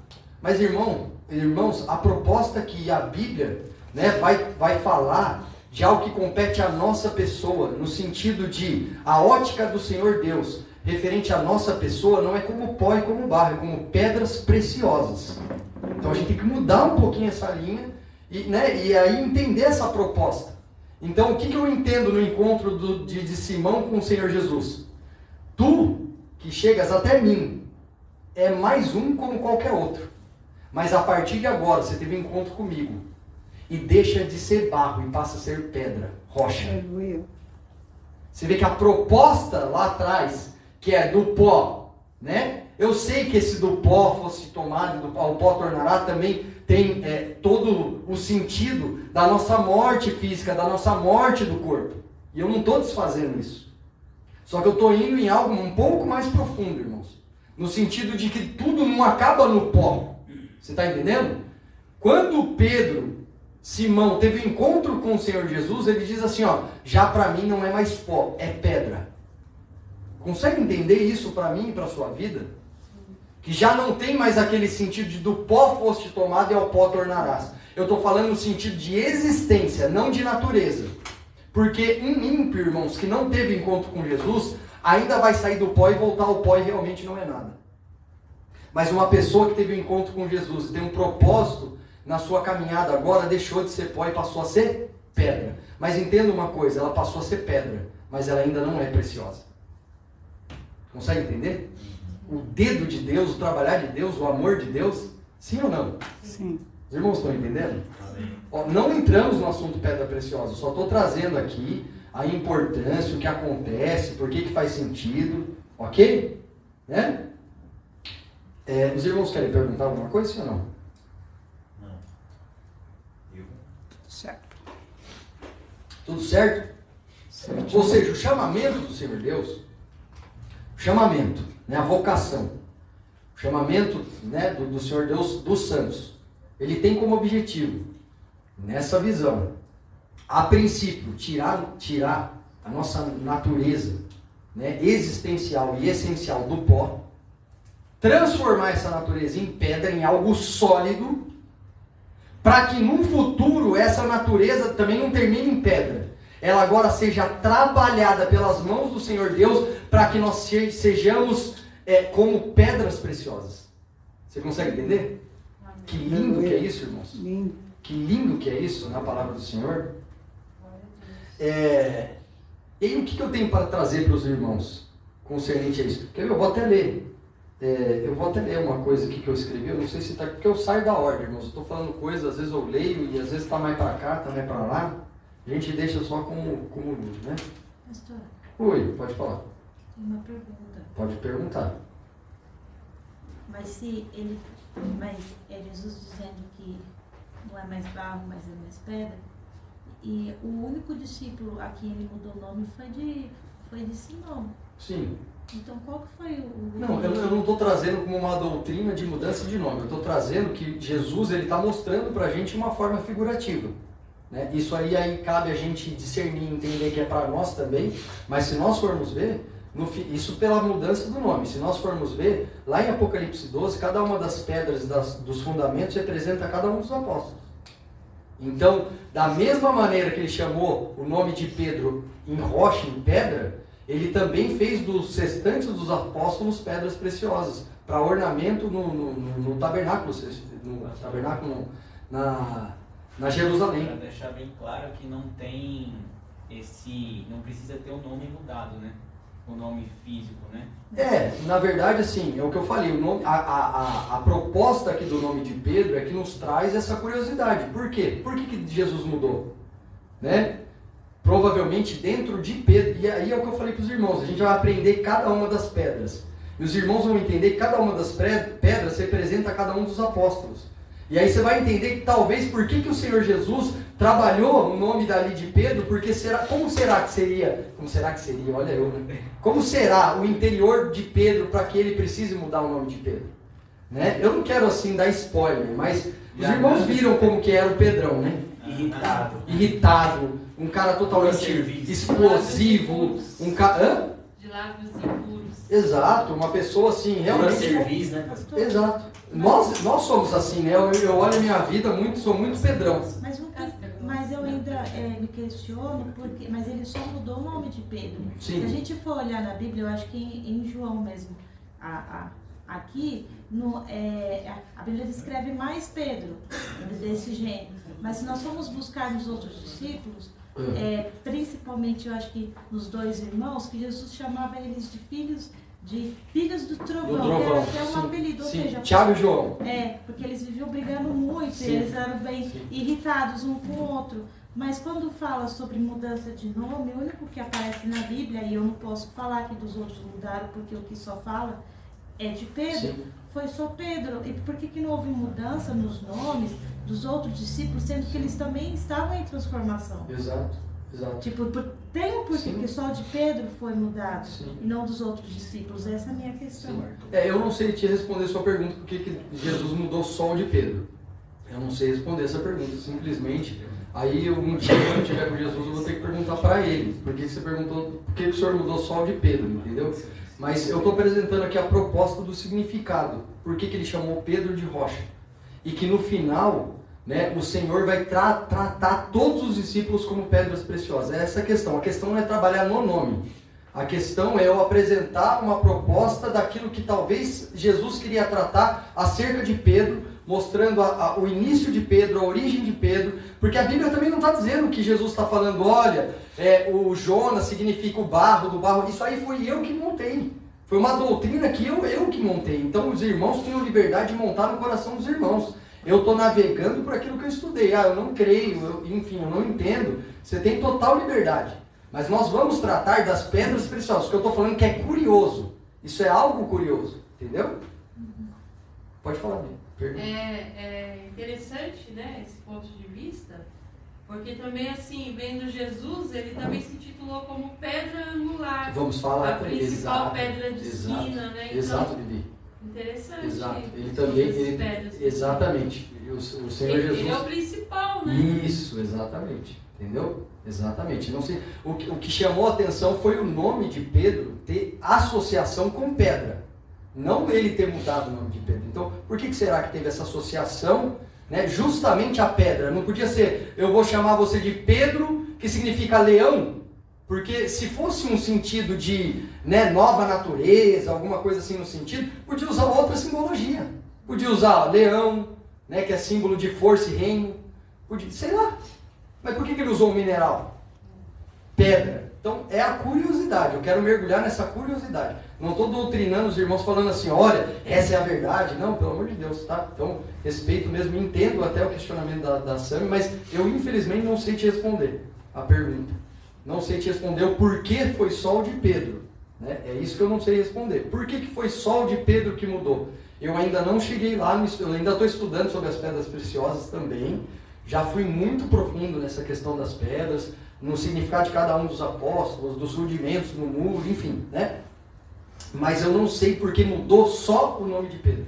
Mas irmãos, a proposta que a Bíblia, né, vai falar de algo que compete à nossa pessoa, no sentido de a ótica do Senhor Deus, referente à nossa pessoa, não é como pó e como barro, é como pedras preciosas. Então a gente tem que mudar um pouquinho essa linha e aí entender essa proposta. Então o que eu entendo no encontro de Simão com o Senhor Jesus? Tu, que chegas até mim, é mais um como qualquer outro. Mas a partir de agora você teve um encontro comigo e deixa de ser barro e passa a ser pedra, rocha. Aleluia. Você vê que a proposta lá atrás, que é do pó, né? Eu sei que esse do pó fosse tomado, ao pó tornará, também tem todo o sentido da nossa morte física, da nossa morte do corpo. E eu não estou desfazendo isso. Só que eu estou indo em algo um pouco mais profundo, irmãos. No sentido de que tudo não acaba no pó. Você está entendendo? Quando Simão teve um encontro com o Senhor Jesus, ele diz assim, ó, já para mim não é mais pó, é pedra. Consegue entender isso para mim e para a sua vida? Que já não tem mais aquele sentido de do pó foste tomado e ao pó tornarás. Eu estou falando no sentido de existência, não de natureza. Porque um ímpio, irmãos, que não teve encontro com Jesus, ainda vai sair do pó e voltar ao pó e realmente não é nada. Mas uma pessoa que teve um encontro com Jesus e tem um propósito na sua caminhada agora, deixou de ser pó e passou a ser pedra. Mas entenda uma coisa, ela passou a ser pedra, mas ela ainda não é preciosa. Consegue entender? O dedo de Deus, o trabalhar de Deus, o amor de Deus, sim ou não? Sim. Os irmãos estão entendendo? Amém. Ó, não entramos no assunto pedra preciosa, só estou trazendo aqui a importância, o que acontece, por que faz sentido, ok? Né? Os irmãos querem perguntar alguma coisa, sim ou não? Não. Eu. Certo. Tudo certo? Certo. Ou seja, o chamamento do Senhor Deus, o chamamento, né, a vocação, o chamamento, né, do Senhor Deus dos santos, ele tem como objetivo, nessa visão, a princípio, tirar a nossa natureza, né, existencial e essencial do pó, transformar essa natureza em pedra, em algo sólido, para que no futuro essa natureza também não termine em pedra. Ela agora seja trabalhada pelas mãos do Senhor Deus, para que nós sejamos como pedras preciosas. Você consegue entender? Que lindo que é isso, irmãos. Lindo. Que lindo que é isso na palavra do Senhor. E aí, o que eu tenho para trazer para os irmãos concernente a isso? Eu vou até ler. Eu vou até ler uma coisa aqui que eu escrevi. Eu não sei se está... Porque eu saio da ordem, irmãos. Eu estou falando coisas, às vezes eu leio e às vezes está mais para cá, está mais para lá. A gente deixa só como luz, né? Pastor, Oi, pode falar. tem uma pergunta. Pode perguntar. Mas é Jesus dizendo que não é mais barro, mas é mais pedra. E o único discípulo a quem ele mudou o nome foi de Simão. Sim. Então qual que foi o... Não, eu não estou trazendo como uma doutrina de mudança de nome. Eu estou trazendo que Jesus está mostrando para a gente uma forma figurativa. Né? Isso aí cabe a gente discernir, entender que é para nós também. Mas se nós formos ver, isso pela mudança do nome. Se nós formos ver, lá em Apocalipse 12, cada uma das pedras dos fundamentos representa cada um dos apóstolos. Então, da mesma maneira que ele chamou o nome de Pedro em rocha, em pedra, ele também fez dos restantes dos apóstolos pedras preciosas, para ornamento no tabernáculo, na Jerusalém. Para deixar bem claro que não precisa ter o nome mudado, né? O nome físico, né? Na verdade, assim, é o que eu falei, a proposta aqui do nome de Pedro é que nos traz essa curiosidade. Por quê? Por que Jesus mudou? Né? Provavelmente dentro de Pedro, e aí é o que eu falei para os irmãos, a gente vai aprender cada uma das pedras. E os irmãos vão entender que cada uma das pedras representa cada um dos apóstolos. E aí você vai entender que talvez por que o Senhor Jesus trabalhou o nome dali de Pedro, porque como será que seria, olha eu, né? Como será o interior de Pedro para que ele precise mudar o nome de Pedro? Né? Eu não quero assim dar spoiler, mas os irmãos viram como que era o Pedrão, né? Irritado, um cara totalmente explosivo, um cara... De lábios impuros. Exato, uma pessoa assim, realmente... serviço, né? Exato. Nós somos assim, né? Eu olho a minha vida, sou muito Pedrão. Mas eu ainda me questiono, mas ele só mudou o nome de Pedro. Sim. Se a gente for olhar na Bíblia, eu acho que em João mesmo, aqui, a Bíblia descreve mais Pedro, desse jeito. Mas se nós formos buscar nos outros discípulos, principalmente eu acho que nos dois irmãos, que Jesus chamava eles de filhos do trovão, que era até um apelido, ou seja, Tiago e João. Porque eles viviam brigando muito, eles eram bem irritados um com o outro. Mas quando fala sobre mudança de nome, o único que aparece na Bíblia, e eu não posso falar que dos outros mudaram, porque o que só fala é de Pedro, foi só Pedro. E por que não houve mudança nos nomes dos outros discípulos, sendo que eles também estavam em transformação? Exato. Tipo, tem um porquê que só de Pedro foi mudado e não dos outros discípulos. Essa é a minha questão. Eu não sei te responder sua pergunta, por que Jesus mudou só o de Pedro. Eu não sei responder essa pergunta, simplesmente. Aí um dia, quando eu estiver com Jesus, eu vou ter que perguntar para ele. Por que você perguntou, por que o senhor mudou só o de Pedro, entendeu? Mas eu estou apresentando aqui a proposta do significado. Por que ele chamou Pedro de rocha? E que no final... né, o Senhor vai tratar todos os discípulos como pedras preciosas. É essa a questão. A questão não é trabalhar no nome. A questão é eu apresentar uma proposta daquilo que talvez Jesus queria tratar acerca de Pedro, mostrando o início de Pedro, a origem de Pedro, porque a Bíblia também não está dizendo que Jesus está falando, olha, o Jonas significa o barro do barro. Isso aí foi eu que montei. Foi uma doutrina que eu que montei. Então os irmãos têm a liberdade de montar no coração dos irmãos. Eu estou navegando por aquilo que eu estudei. Eu não creio, eu não entendo. Você tem total liberdade. Mas nós vamos tratar das pedras preciosas, que eu estou falando que é curioso. Isso é algo curioso, entendeu? Pode falar, Bia. É interessante, né, esse ponto de vista, porque também, assim, vendo Jesus, ele também se titulou como pedra angular. Vamos falar. A principal pedra de esquina, né? Então, exato, Bibi. Interessante. Exato. Ele também, exatamente. O Senhor Jesus. Ele é o principal, né? Isso, exatamente. Entendeu? Exatamente. Não sei, o que chamou a atenção foi o nome de Pedro ter associação com pedra. Não ele ter mudado o nome de Pedro. Então, por que será que teve essa associação, né, justamente a pedra? Não podia ser, eu vou chamar você de Pedro, que significa leão? Porque se fosse um sentido de, né, nova natureza, alguma coisa assim no sentido, podia usar outra simbologia. Podia usar leão, né, que é símbolo de força e reino. Podia, sei lá. Mas por que ele usou um mineral? Pedra. Então é a curiosidade. Eu quero mergulhar nessa curiosidade. Não estou doutrinando os irmãos falando assim, olha, essa é a verdade. Não, pelo amor de Deus, tá? Então, respeito mesmo, entendo até o questionamento da Sami, mas eu infelizmente não sei te responder a pergunta. Não sei te responder o porquê foi só o de Pedro. Né? É isso que eu não sei responder. Por que foi só o de Pedro que mudou? Eu ainda não cheguei lá, eu ainda estou estudando sobre as pedras preciosas também. Já fui muito profundo nessa questão das pedras, no significado de cada um dos apóstolos, dos rudimentos no muro, enfim, né? Mas eu não sei porque mudou só o nome de Pedro.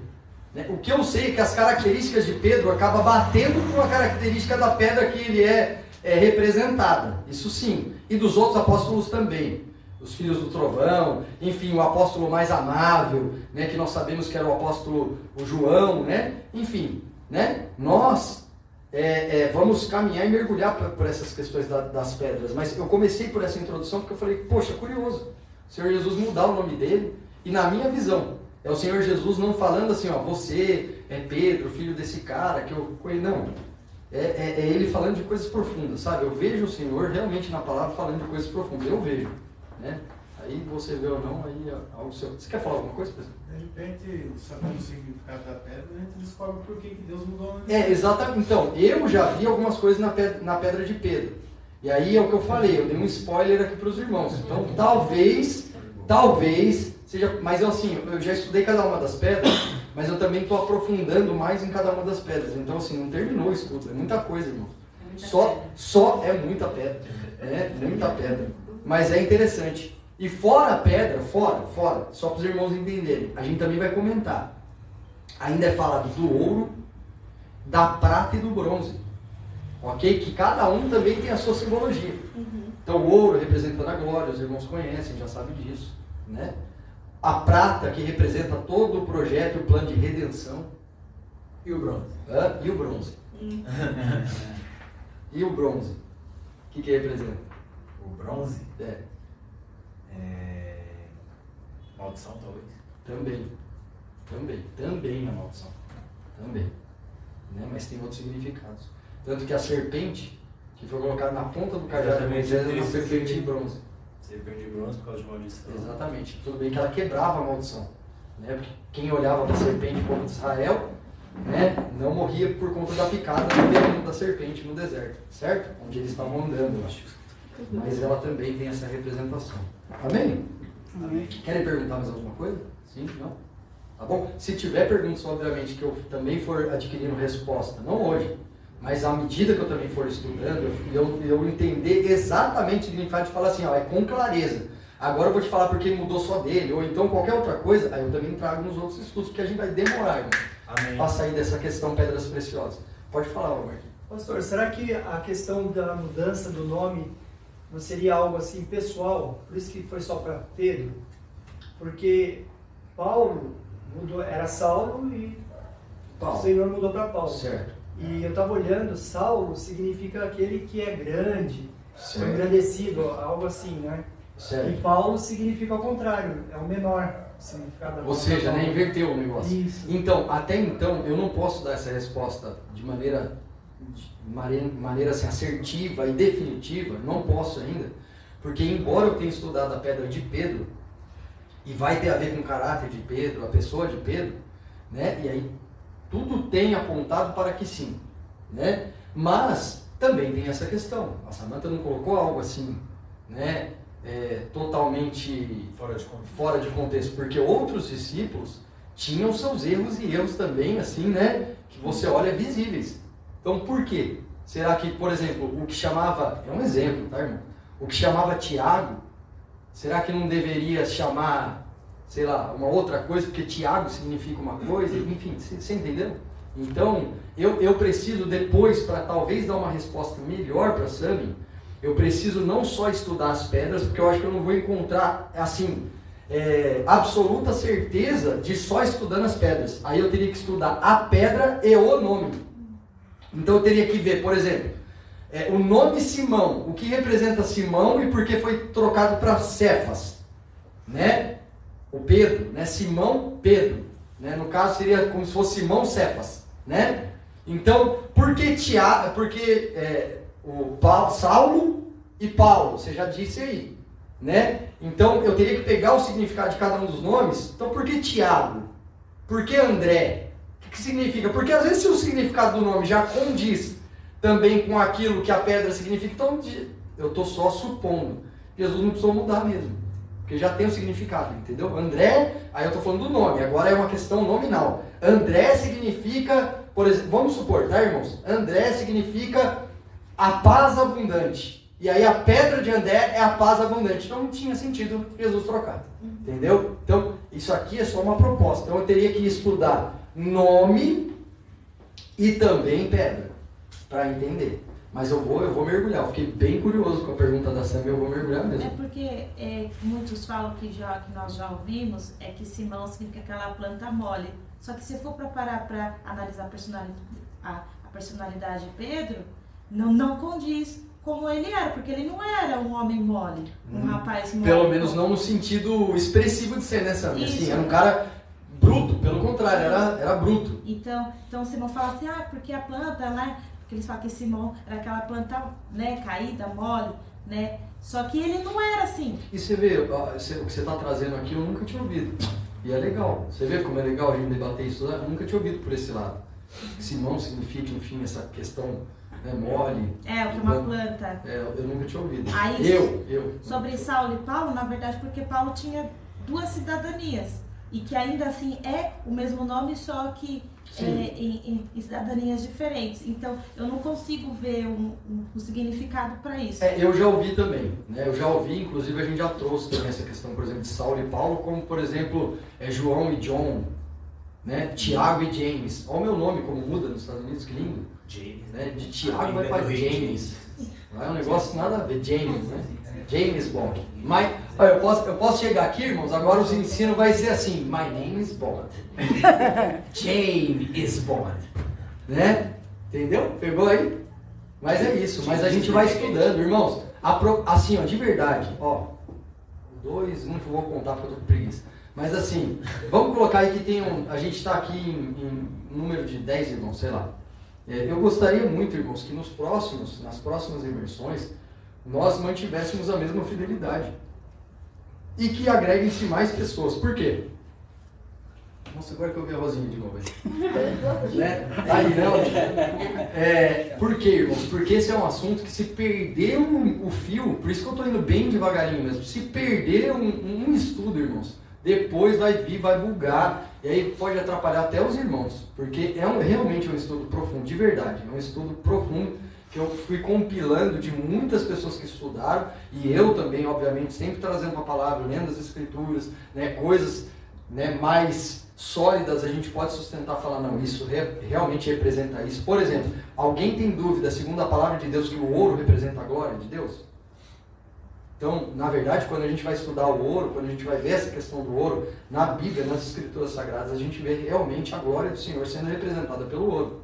Né? O que eu sei é que as características de Pedro acabam batendo com a característica da pedra que ele é representada. Isso sim. E dos outros apóstolos também. Os filhos do trovão, enfim, o apóstolo mais amável, né, que nós sabemos que era o apóstolo o João, né? Enfim, né? Nós vamos caminhar e mergulhar por essas questões das pedras. Mas eu comecei por essa introdução porque eu falei, poxa, curioso. O Senhor Jesus mudar o nome dele. E na minha visão, é o Senhor Jesus não falando assim, ó, você é Pedro, filho desse cara, que eu... Não. É ele falando de coisas profundas, sabe? Eu vejo o Senhor realmente na palavra falando de coisas profundas. Eu vejo, né? Aí você vê ou não, aí é algo seu. Você quer falar alguma coisa, pessoal? De repente, sabendo o significado da pedra, a gente descobre por que Deus mudou o nome. Exatamente. Então, eu já vi algumas coisas na pedra de Pedro. E aí é o que eu falei, eu dei um spoiler aqui para os irmãos. Então, talvez seja... Mas eu já estudei cada uma das pedras, mas eu também estou aprofundando mais em cada uma das pedras. Então, assim, não terminou o estudo, é muita coisa, irmão. É muita Só pedra. é muita pedra, muita pedra. Mas é interessante. E fora a pedra, fora, só para os irmãos entenderem, a gente também vai comentar. Ainda é falado do ouro, da prata e do bronze. Ok? Que cada um também tem a sua simbologia. Então o ouro representando a glória, os irmãos conhecem, já sabem disso, né? A prata que representa todo o projeto, o plano de redenção. E o bronze? E o bronze? E o bronze? O que representa? O bronze? É, Maldição, talvez. Também a maldição. Também. Né? Mas tem outros significados. Tanto que a serpente, que foi colocada na ponta do cajado de Moisés, era uma serpente de bronze. Serpente de bronze por causa de maldição. Exatamente. Tudo bem que ela quebrava a maldição. Né? Porque quem olhava para a serpente como de Israel, né, não morria por conta da picada do veneno da serpente no deserto. Certo? Onde eles estavam andando, eu acho. Mas ela também tem essa representação. Amém? Amém. Querem perguntar mais alguma coisa? Sim? Não? Tá bom? Se tiver perguntas, obviamente, que eu também for adquirindo resposta, não hoje, mas à medida que eu também for estudando, eu entender exatamente o significado de falar assim, ó, é com clareza. Agora eu vou te falar porque ele mudou só dele, ou então qualquer outra coisa, aí eu também trago nos outros estudos, porque a gente vai demorar, irmão, para sair dessa questão pedras preciosas. Pode falar, Marquinhos. Pastor, será que a questão da mudança do nome não seria algo assim pessoal? Por isso que foi só para Pedro? Porque Paulo mudou, era Saulo e o Senhor mudou para Paulo. Certo. E eu estava olhando, Saulo significa aquele que é grande, Certo. engrandecido, algo assim, né? Certo. E Paulo significa ao contrário, é o menor significado. Ou seja, né, inverteu o negócio. Isso. Então, até então, eu não posso dar essa resposta de maneira assim, assertiva e definitiva, não posso ainda, porque embora eu tenha estudado a pedra de Pedro, e vai ter a ver com o caráter de Pedro, a pessoa de Pedro, né? E aí tudo tem apontado para que sim, né? Mas também tem essa questão. A Samantha não colocou algo assim, né? Totalmente fora de contexto, porque outros discípulos tinham seus erros e erros também, assim, né? Que você olha visíveis. Então, por quê? Será que, por exemplo, o que chamava, é um exemplo, tá, irmão? O que chamava Tiago, será que não deveria chamar, sei lá, uma outra coisa, porque Tiago significa uma coisa? Enfim, você entendeu? Então, eu preciso depois, para talvez dar uma resposta melhor para Sami, eu preciso não só estudar as pedras, porque eu acho que eu não vou encontrar, assim, absoluta certeza de só estudando as pedras. Aí eu teria que estudar a pedra e o nome. Então eu teria que ver, por exemplo, o nome Simão, o que representa Simão e por que foi trocado para Cefas, né? O Pedro, né? Simão, Pedro, né? No caso seria como se fosse Simão Cefas, né? Então, por que Tiago? Porque Saulo e Paulo, você já disse aí, né? Então eu teria que pegar o significado de cada um dos nomes. Então, por que Tiago? Por que André? O que significa? Porque às vezes se o significado do nome já condiz também com aquilo que a pedra significa, então eu estou só supondo. Jesus não precisou mudar mesmo, porque já tem o significado, entendeu? André, aí eu estou falando do nome, agora é uma questão nominal. André significa, por exemplo, vamos supor, tá, irmãos? André significa a paz abundante. E aí a pedra de André é a paz abundante. Então não tinha sentido Jesus trocar, entendeu? Então isso aqui é só uma proposta. Então eu teria que estudar nome e também pedra, para entender. Mas eu vou mergulhar. Eu fiquei bem curioso com a pergunta da Sam, eu vou mergulhar mesmo. É porque muitos falam que nós já ouvimos, que Simão significa aquela planta mole. Só que se for para parar para analisar a personalidade de Pedro, não condiz como ele era, porque ele não era um homem mole, um rapaz mole. Pelo menos não no sentido expressivo de ser, né, Sam? Assim, era um cara bruto, pelo contrário, era bruto. Então Simão fala assim, porque a planta, né? Porque eles falam que Simão era aquela planta, né, caída, mole, né? Só que ele não era assim. E você vê, o que você está trazendo aqui, eu nunca tinha ouvido. E é legal. Você vê como é legal a gente debater isso? Eu nunca tinha ouvido por esse lado. Simão significa, enfim, essa questão, né, mole. O que é uma planta. Eu nunca tinha ouvido. Aí, eu. Sobre Saulo e Paulo, na verdade, porque Paulo tinha duas cidadanias. e que ainda assim é o mesmo nome, só que em cidadanias diferentes. Então, eu não consigo ver um significado para isso. Eu já ouvi também, né? Eu já ouvi, inclusive a gente já trouxe também essa questão, por exemplo, de Saulo e Paulo, como por exemplo, João e John, né? Tiago e James. Olha o meu nome como muda nos Estados Unidos, que lindo. James, Né? De Tiago vai para James. Não é um negócio nada a ver, James, né? James Bond. Eu posso chegar aqui, irmãos, agora os ensinos vai ser assim, my name is Bond. James Bond. Né? Entendeu? Pegou aí? Mas é isso, mas a gente vai estudando, irmãos. Assim, ó, de verdade, ó. 2, não vou contar porque eu tô com preguiça. Mas assim, vamos colocar aí que a gente está aqui em número de 10 irmãos, sei lá. Eu gostaria muito, irmãos, que nas próximas imersões, nós mantivéssemos a mesma fidelidade. E que agreguem-se mais pessoas. Por quê? Nossa, agora que eu vi a Rosinha de novo aí. Né? Aí não. Por quê, irmãos? Porque esse é um assunto que, se perder o fio, por isso que eu estou indo bem devagarinho mesmo, se perder um estudo, irmãos, depois vai bugar, e aí pode atrapalhar até os irmãos, porque realmente um estudo profundo, de verdade, é um estudo profundo, que eu fui compilando de muitas pessoas que estudaram, e eu também, obviamente, sempre trazendo uma palavra, lendo as escrituras, né, coisas, né, mais sólidas, a gente pode sustentar, falar, não, isso realmente representa isso. Por exemplo, alguém tem dúvida, segundo a palavra de Deus, que o ouro representa a glória de Deus? Então, na verdade, quando a gente vai estudar o ouro, quando a gente vai ver essa questão do ouro, na Bíblia, nas Escrituras Sagradas, a gente vê realmente a glória do Senhor sendo representada pelo ouro,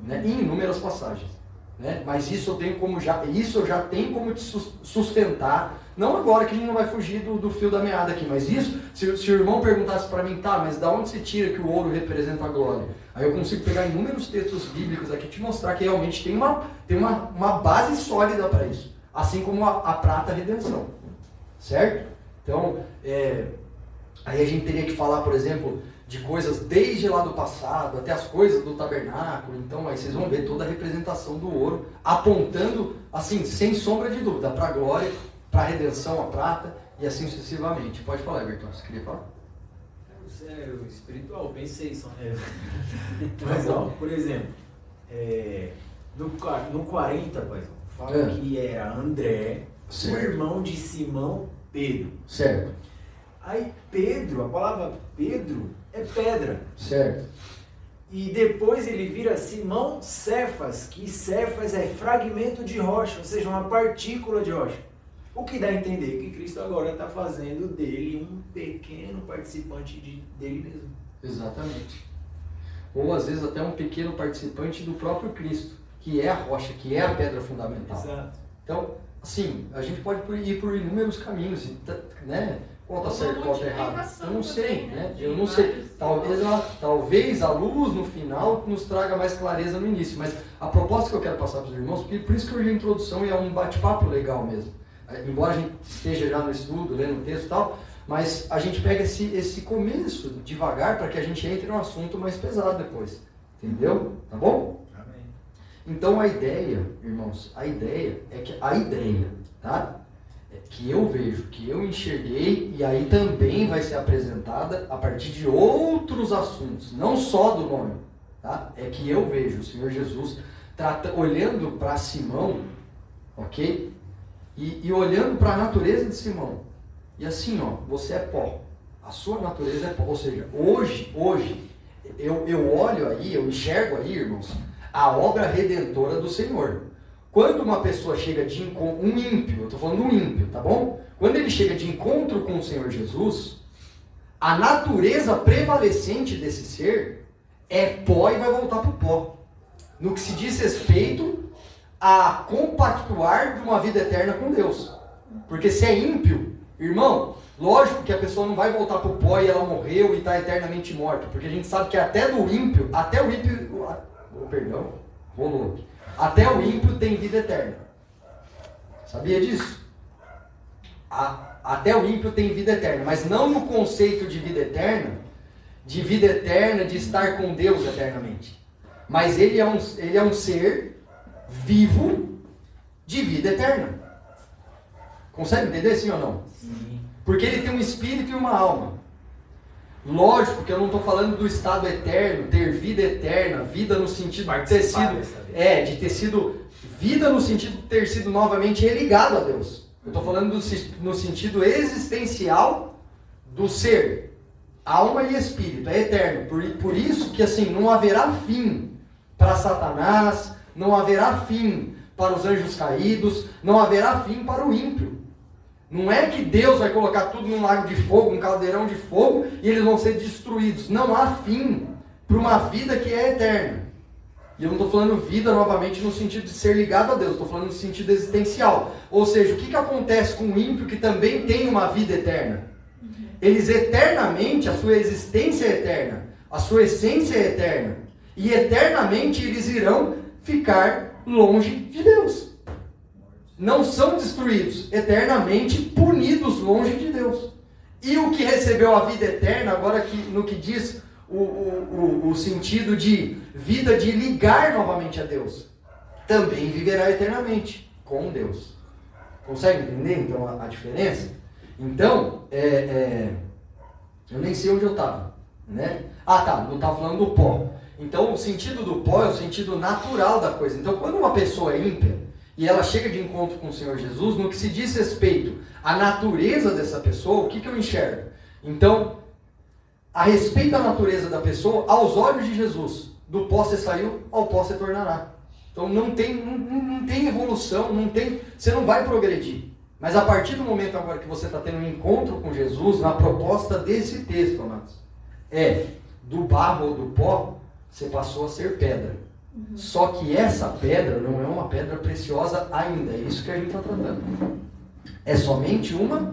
né, em inúmeras passagens. Né? Mas isso eu já tenho como te sustentar, não agora que a gente não vai fugir do fio da meada aqui, mas isso, se o irmão perguntasse para mim, tá, mas da onde se tira que o ouro representa a glória? Aí eu consigo pegar inúmeros textos bíblicos aqui e te mostrar que realmente tem uma base sólida para isso, assim como a prata, a redenção, certo? Então, aí a gente teria que falar, por exemplo, de coisas desde lá do passado, até as coisas do tabernáculo. Então aí vocês vão ver toda a representação do ouro, apontando, assim, sem sombra de dúvida, para a glória, para a redenção, a prata, e assim sucessivamente. Pode falar, Everton, você queria falar? Sério, espiritual, pensei só. Mas, ó, por exemplo, no 40, pai, fala que era André, o irmão de Simão Pedro. Certo. Aí Pedro, a palavra Pedro é pedra. Certo. E depois ele vira Simão Cefas, que Cefas é fragmento de rocha, ou seja, uma partícula de rocha. O que dá a entender que Cristo agora está fazendo dele um pequeno participante dele mesmo. Exatamente. Ou às vezes até um pequeno participante do próprio Cristo, que é a rocha, que é a pedra fundamental. Exato. Então, assim, a gente pode ir por inúmeros caminhos, né? Qual está certo, qual está errado? Eu não sei, né? Eu não sei. Talvez a luz no final nos traga mais clareza no início, mas a proposta que eu quero passar para os irmãos, porque por isso que hoje a introdução é um bate-papo legal mesmo. Embora a gente esteja já no estudo, lendo o texto e tal, mas a gente pega esse começo devagar para que a gente entre num assunto mais pesado depois. Entendeu? Tá bom? Amém. Então a ideia, irmãos, é que tá? Que eu vejo, que eu enxerguei, e aí também vai ser apresentada a partir de outros assuntos, não só do nome, tá? É que eu vejo o Senhor Jesus olhando para Simão, ok? E olhando para a natureza de Simão, e assim, ó, você é pó, a sua natureza é pó, ou seja, hoje, eu olho aí, eu enxergo aí, irmãos, a obra redentora do Senhor. Quando uma pessoa chega de encontro, um ímpio, eu estou falando um ímpio, tá bom? Quando ele chega de encontro com o Senhor Jesus, a natureza prevalecente desse ser é pó e vai voltar para o pó. No que se diz respeito a compactuar de uma vida eterna com Deus. Porque se é ímpio, irmão, lógico que a pessoa não vai voltar para o pó e ela morreu e está eternamente morta. Porque a gente sabe que até o ímpio, até o ímpio tem vida eterna. Sabia disso? Até o ímpio tem vida eterna, mas não no conceito de vida eterna, de estar com Deus eternamente. Mas ele é um ser vivo de vida eterna. Consegue entender, sim ou não? Sim. Porque ele tem um espírito e uma alma. Lógico que eu não estou falando do estado eterno, ter vida eterna, vida no sentido de ter sido, de ter sido vida no sentido de ter sido novamente religado a Deus. Eu estou falando no sentido existencial do ser, alma e espírito, é eterno. Por isso que assim, não haverá fim para Satanás, não haverá fim para os anjos caídos, não haverá fim para o ímpio. Não é que Deus vai colocar tudo num lago de fogo, um caldeirão de fogo, e eles vão ser destruídos. Não há fim para uma vida que é eterna. E eu não estou falando vida novamente no sentido de ser ligado a Deus, estou falando no sentido existencial. Ou seja, o que acontece com o ímpio que também tem uma vida eterna? Eles eternamente, a sua existência é eterna, a sua essência é eterna. E eternamente eles irão ficar longe de Deus. Não são destruídos, eternamente punidos longe de Deus. E o que recebeu a vida eterna, agora no que diz o sentido de vida de ligar novamente a Deus, também viverá eternamente com Deus. Consegue entender então a diferença? Então, eu nem sei onde eu estava, né? Eu estava falando do pó. Então, o sentido do pó é o sentido natural da coisa. Então, quando uma pessoa é ímpia, e ela chega de encontro com o Senhor Jesus, no que se diz respeito à natureza dessa pessoa, o que eu enxergo? Então, a respeito da natureza da pessoa, aos olhos de Jesus, do pó você saiu, ao pó você tornará. Então não tem evolução, você não vai progredir. Mas a partir do momento agora que você está tendo um encontro com Jesus, na proposta desse texto, amados, do barro ou do pó, você passou a ser pedra. Só que essa pedra não é uma pedra preciosa ainda, é isso que a gente está tratando. É somente uma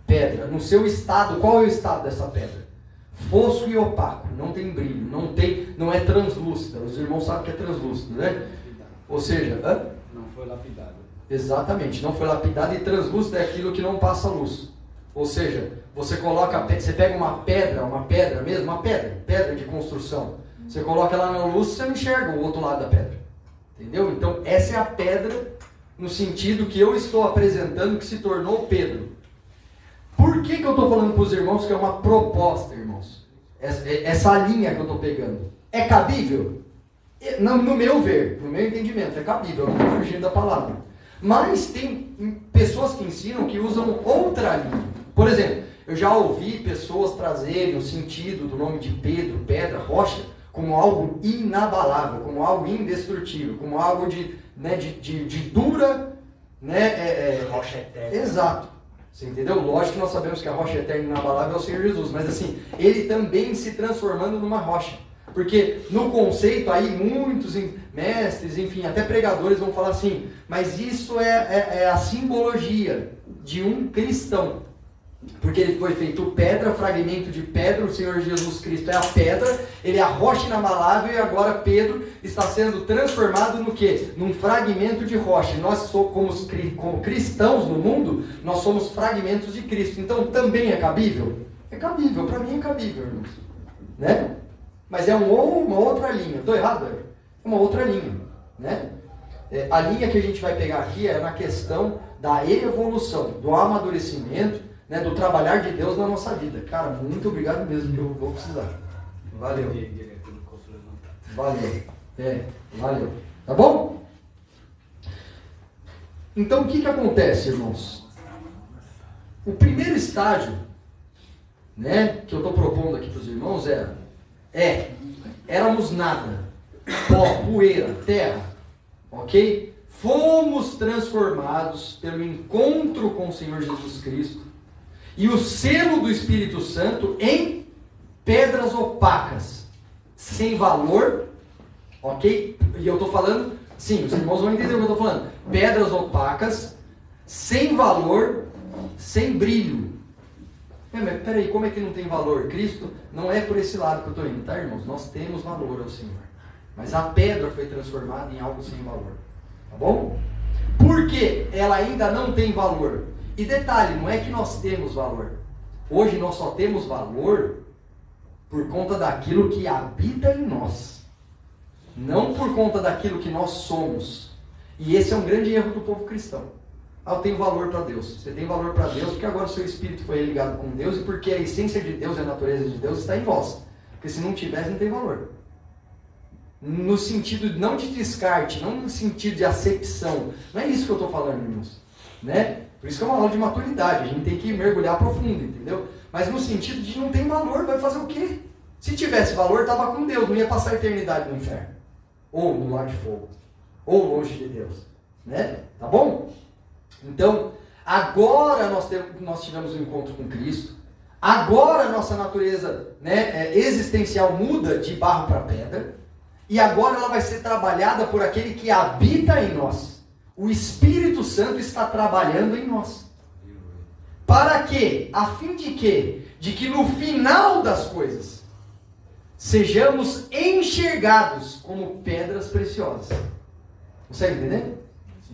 pedra. No seu estado, qual é o estado dessa pedra? Fosco e opaco, não tem brilho, não é translúcida. Os irmãos sabem que é translúcido, né? Ou seja, não foi lapidado. Exatamente, não foi lapidado, e translúcido é aquilo que não passa luz. Ou seja, você pega uma pedra mesmo, uma pedra de construção. Você coloca ela na luz, você não enxerga o outro lado da pedra. Entendeu? Então, essa é a pedra no sentido que eu estou apresentando, que se tornou Pedro. Por que eu estou falando para os irmãos que é uma proposta, irmãos? Essa linha que eu estou pegando. É cabível? No meu ver, no meu entendimento, é cabível, eu não estou fugindo da palavra. Mas tem pessoas que ensinam que usam outra linha. Por exemplo, eu já ouvi pessoas trazerem o sentido do nome de Pedro, pedra, rocha, como algo inabalável, como algo indestrutível, como algo de dura, rocha eterna. Exato. Você entendeu? Lógico que nós sabemos que a rocha eterna e inabalável é o Senhor Jesus, mas assim, ele também se transformando numa rocha. Porque no conceito aí, muitos mestres, enfim, até pregadores vão falar assim, mas isso é a simbologia de um cristão. Porque ele foi feito pedra, fragmento de pedra, o Senhor Jesus Cristo é a pedra, ele é a rocha inabalável, e agora Pedro está sendo transformado no quê? Num fragmento de rocha. Nós, como cristãos no mundo, nós somos fragmentos de Cristo. Então também é cabível? É cabível, para mim é cabível, irmãos. Né? Mas é uma outra linha. Estou errado, é uma outra linha. Né? A linha que a gente vai pegar aqui é na questão da evolução, do amadurecimento, né, do trabalhar de Deus na nossa vida. Cara, muito obrigado mesmo, que eu vou precisar. Valeu. Valeu. Valeu. Tá bom? Então, o que acontece, irmãos? O primeiro estágio, né, que eu estou propondo aqui para os irmãos éramos nada. Pó, poeira, terra. Ok? Fomos transformados pelo encontro com o Senhor Jesus Cristo e o selo do Espírito Santo em pedras opacas, sem valor, ok? E eu estou falando, sim, os irmãos vão entender o que eu estou falando. Pedras opacas, sem valor, sem brilho. Mas peraí, como é que não tem valor? Cristo não é por esse lado que eu estou indo, tá, irmãos? Nós temos valor ao Senhor. Mas a pedra foi transformada em algo sem valor. Tá bom? Por que ela ainda não tem valor? E detalhe, não é que nós temos valor. Hoje nós só temos valor por conta daquilo que habita em nós. Não por conta daquilo que nós somos. E esse é um grande erro do povo cristão. Ah, eu tenho valor para Deus. Você tem valor para Deus porque agora o seu espírito foi ligado com Deus e porque a essência de Deus e a natureza de Deus está em vós. Porque se não tivesse, não tem valor. No sentido não de descarte, não no sentido de acepção. Não é isso que eu estou falando, irmãos. Né? Por isso que é uma aula de maturidade. A gente tem que mergulhar profundo, entendeu? Mas no sentido de não tem valor, vai fazer o quê? Se tivesse valor, estava com Deus, não ia passar a eternidade no inferno. Ou no lar de fogo. Ou longe de Deus. Né? Tá bom? Então, agora nós tivemos um encontro com Cristo. Agora a nossa natureza, né, existencial muda de barro para pedra. E agora ela vai ser trabalhada por aquele que habita em nós. O Espírito Santo está trabalhando em nós. Para quê? A fim de quê? De que no final das coisas sejamos enxergados como pedras preciosas. Consegue entender?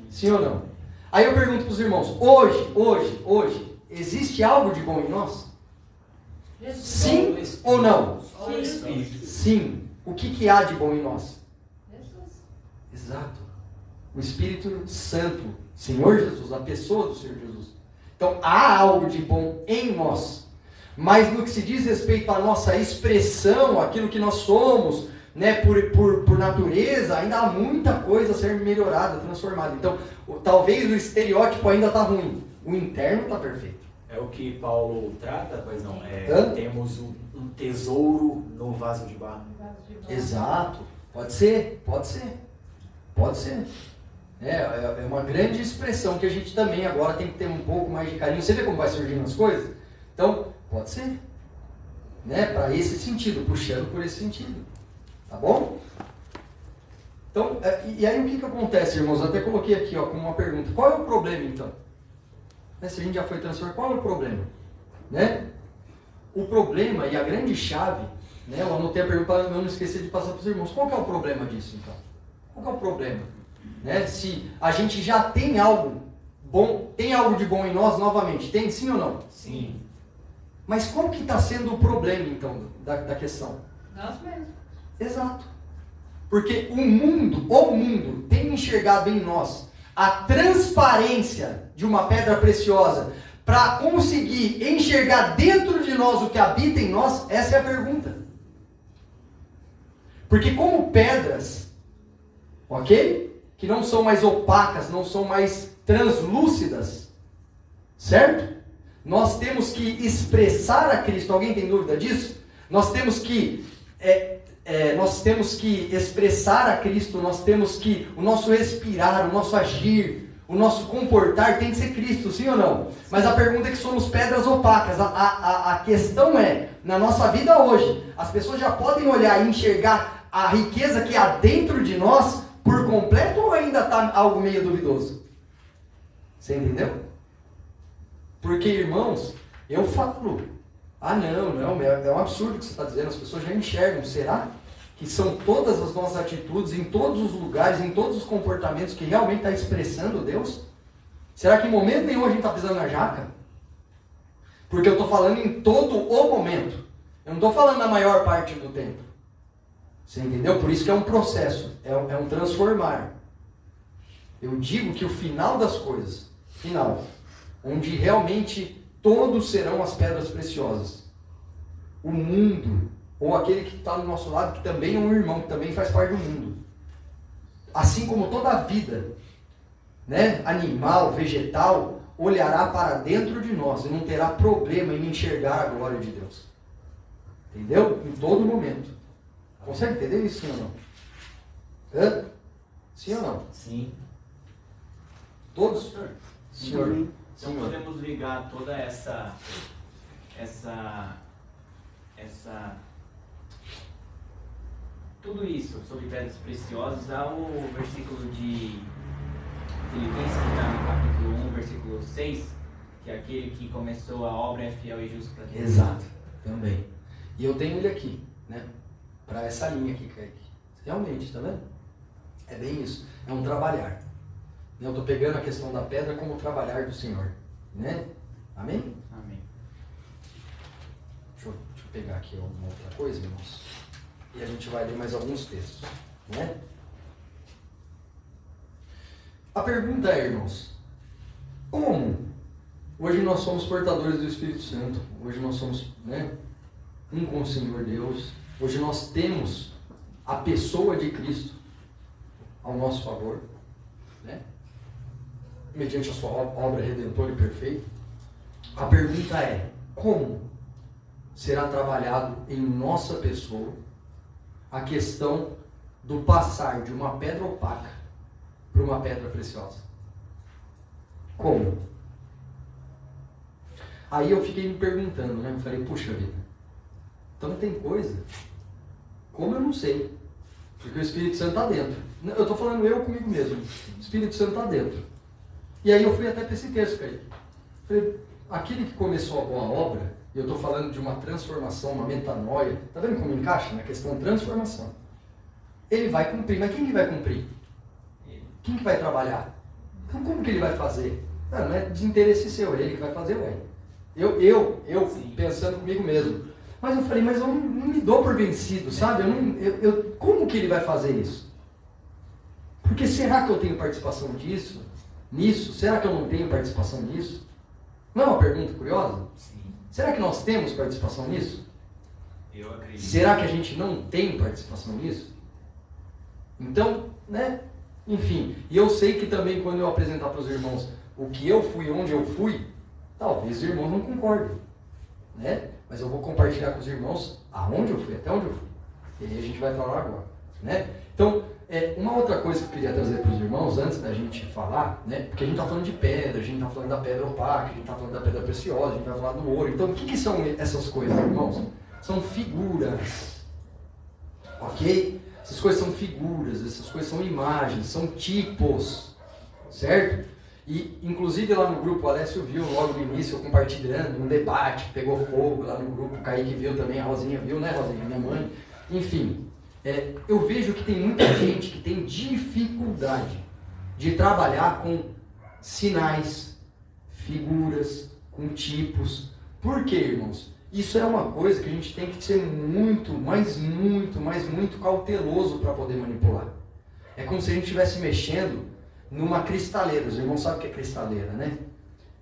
Sim ou não? Aí eu pergunto para os irmãos, hoje, existe algo de bom em nós? Sim ou não? Sim. O que há de bom em nós? Jesus. Exato. O Espírito Santo, Senhor Jesus, a pessoa do Senhor Jesus. Então há algo de bom em nós. Mas no que se diz respeito à nossa expressão, aquilo que nós somos, né, por natureza, ainda há muita coisa a ser melhorada, transformada. Então, talvez o estereótipo ainda está ruim. O interno está perfeito. É o que Paulo trata, pois não? Temos um tesouro no vaso de barro. Exato. Pode ser. É uma grande expressão que a gente também agora tem que ter um pouco mais de carinho. Você vê como vai surgindo as coisas? Então, pode ser. Né? Para esse sentido, puxando por esse sentido. Tá bom? Então, e aí o que acontece, irmãos? Eu até coloquei aqui como uma pergunta. Qual é o problema, então? Né? Se a gente já foi transformado, qual é o problema? Né? O problema e a grande chave, né? Eu anotei a pergunta para não esquecer de passar para os irmãos. Qual que é o problema disso, então? Qual que é o problema? Né? Se a gente já tem algo bom, tem algo de bom em nós novamente, tem sim ou não? Sim. Mas qual que está sendo o problema, então, da questão? Nós mesmos. Exato. Porque o mundo tem enxergado em nós a transparência de uma pedra preciosa para conseguir enxergar dentro de nós o que habita em nós. Essa é a pergunta. Porque como pedras, ok? Que não são mais opacas, não são mais translúcidas, certo? Nós temos que expressar a Cristo. Alguém tem dúvida disso? Nós temos que expressar a Cristo. Nós temos que, o nosso respirar, o nosso agir, o nosso comportar tem que ser Cristo, sim ou não? Mas a pergunta é que somos pedras opacas. A questão é, na nossa vida hoje, as pessoas já podem olhar e enxergar a riqueza que há dentro de nós por completo ou ainda está algo meio duvidoso? Você entendeu? Porque, irmãos, eu falo, não, é um absurdo o que você está dizendo, as pessoas já enxergam. Será que são todas as nossas atitudes, em todos os lugares, em todos os comportamentos que realmente está expressando Deus? Será que em momento nenhum a gente está pisando na jaca? Porque eu estou falando em todo o momento. Eu não estou falando na maior parte do tempo. Você entendeu? Por isso que é um processo, é um transformar. Eu digo que o final das coisas, onde realmente todos serão as pedras preciosas. O mundo, ou aquele que está do nosso lado, que também é um irmão, que também faz parte do mundo. Assim como toda a vida, né, animal, vegetal, olhará para dentro de nós e não terá problema em enxergar a glória de Deus. Entendeu? Em todo momento. Consegue entender isso, sim ou não? Hã? Sim ou não? Sim. Todos? Senhor. Então podemos ligar toda essa tudo isso sobre pedras preciosas ao versículo de Filipenses, que está no capítulo 1, versículo 6, que é aquele que começou a obra é fiel e justo para Deus. Exato, também. E eu tenho ele aqui, né? Para essa linha aqui, Kaique. Realmente, tá vendo? É bem isso. É um trabalhar. Eu estou pegando a questão da pedra como o trabalhar do Senhor. Né? Amém? Amém. Deixa eu pegar aqui alguma outra coisa, irmãos. E a gente vai ler mais alguns textos. Né? A pergunta é, irmãos, Como? Hoje nós somos portadores do Espírito Santo. Hoje nós somos, né, um com o Senhor Deus. Hoje nós temos a pessoa de Cristo ao nosso favor, né? Mediante a sua obra redentora e perfeita. A pergunta é: como será trabalhado em nossa pessoa a questão do passar de uma pedra opaca para uma pedra preciosa? Como? Aí eu fiquei me perguntando, né? Eu falei, puxa vida, então tem coisa, como eu não sei, porque o Espírito Santo está dentro. Eu estou falando eu comigo mesmo, o Espírito Santo está dentro. E aí eu fui até para esse texto, cara. Falei, aquele que começou a boa obra, e eu estou falando de uma transformação, uma metanoia, tá vendo como encaixa na questão de transformação? Ele vai cumprir, mas quem que vai cumprir? Quem que vai trabalhar? Então como que ele vai fazer? Não é de interesse seu, é ele que vai fazer, ué. Eu pensando comigo mesmo. Mas eu falei, mas eu não me dou por vencido, sabe? Como que ele vai fazer isso? Porque será que eu tenho participação nisso? Será que eu não tenho participação nisso? Não é uma pergunta curiosa? Sim. Será que nós temos participação nisso? Eu acredito. Será que a gente não tem participação nisso? Então, né? Enfim, e eu sei que também quando eu apresentar para os irmãos o que eu fui, onde eu fui, talvez os irmãos não concordem, né? Mas eu vou compartilhar com os irmãos aonde eu fui, até onde eu fui. E aí a gente vai falar agora, né? Então, uma outra coisa que eu queria trazer para os irmãos, antes da gente falar, né? Porque a gente está falando de pedra, a gente está falando da pedra opaca, a gente está falando da pedra preciosa, a gente vai falar do ouro. Então, o que são essas coisas, irmãos? São figuras, ok? Essas coisas são figuras, essas coisas são imagens, são tipos, certo? E, inclusive, lá no grupo, o Alessio viu logo no início, eu compartilhando, um debate, pegou fogo lá no grupo, o Kaique viu também, a Rosinha viu, né, Rosinha, minha mãe. Enfim, eu vejo que tem muita gente que tem dificuldade de trabalhar com sinais, figuras, com tipos. Por quê, irmãos? Isso é uma coisa que a gente tem que ser muito cauteloso para poder manipular. É como se a gente estivesse mexendo numa cristaleira. Os irmãos sabem o que é cristaleira, né?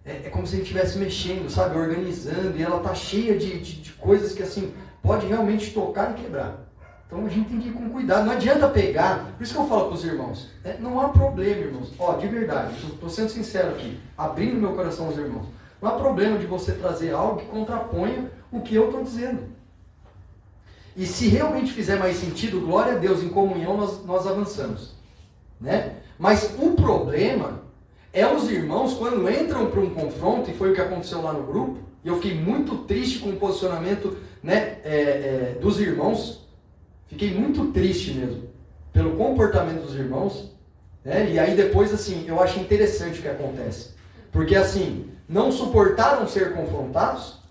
É como se a gente estivesse mexendo, sabe? Organizando, e ela está cheia de coisas que, assim, pode realmente tocar e quebrar. Então a gente tem que ir com cuidado. Não adianta pegar. Por isso que eu falo para os irmãos, não há problema, irmãos. Ó, de verdade, estou sendo sincero aqui, abrindo meu coração aos irmãos. Não há problema de você trazer algo que contraponha o que eu estou dizendo. E se realmente fizer mais sentido, glória a Deus, em comunhão nós avançamos, né? Mas o problema é os irmãos, quando entram para um confronto, e foi o que aconteceu lá no grupo, e eu fiquei muito triste com o posicionamento, né, dos irmãos, fiquei muito triste mesmo, pelo comportamento dos irmãos, né? E aí depois, assim, eu acho interessante o que acontece, porque assim, não suportaram ser confrontados,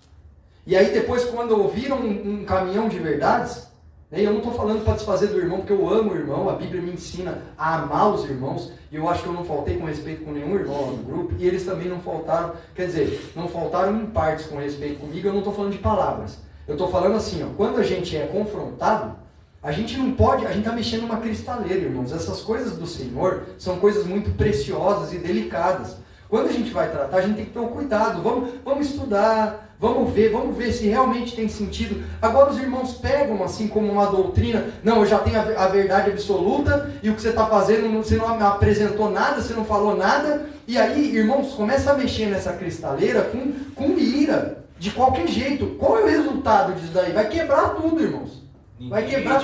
e aí depois quando ouviram um caminhão de verdades, né, eu não estou falando para desfazer do irmão, porque eu amo o irmão, a Bíblia me ensina a amar os irmãos, e eu acho que eu não faltei com respeito com nenhum irmão lá no grupo, e eles também não faltaram, quer dizer, não faltaram em partes com respeito comigo. Eu não estou falando de palavras, eu estou falando assim, ó, quando a gente é confrontado, a gente não pode, a gente está mexendo numa cristaleira, irmãos. Essas coisas do Senhor são coisas muito preciosas e delicadas. Quando a gente vai tratar, a gente tem que ter um cuidado. Vamos estudar, vamos ver se realmente tem sentido. Agora os irmãos pegam assim como uma doutrina, não, eu já tenho a verdade absoluta, e o que você está fazendo, você não apresentou nada, você não falou nada, e aí, irmãos, começa a mexer nessa cristaleira com ira, de qualquer jeito. Qual é o resultado disso daí? Vai quebrar tudo, irmãos. Vai quebrar.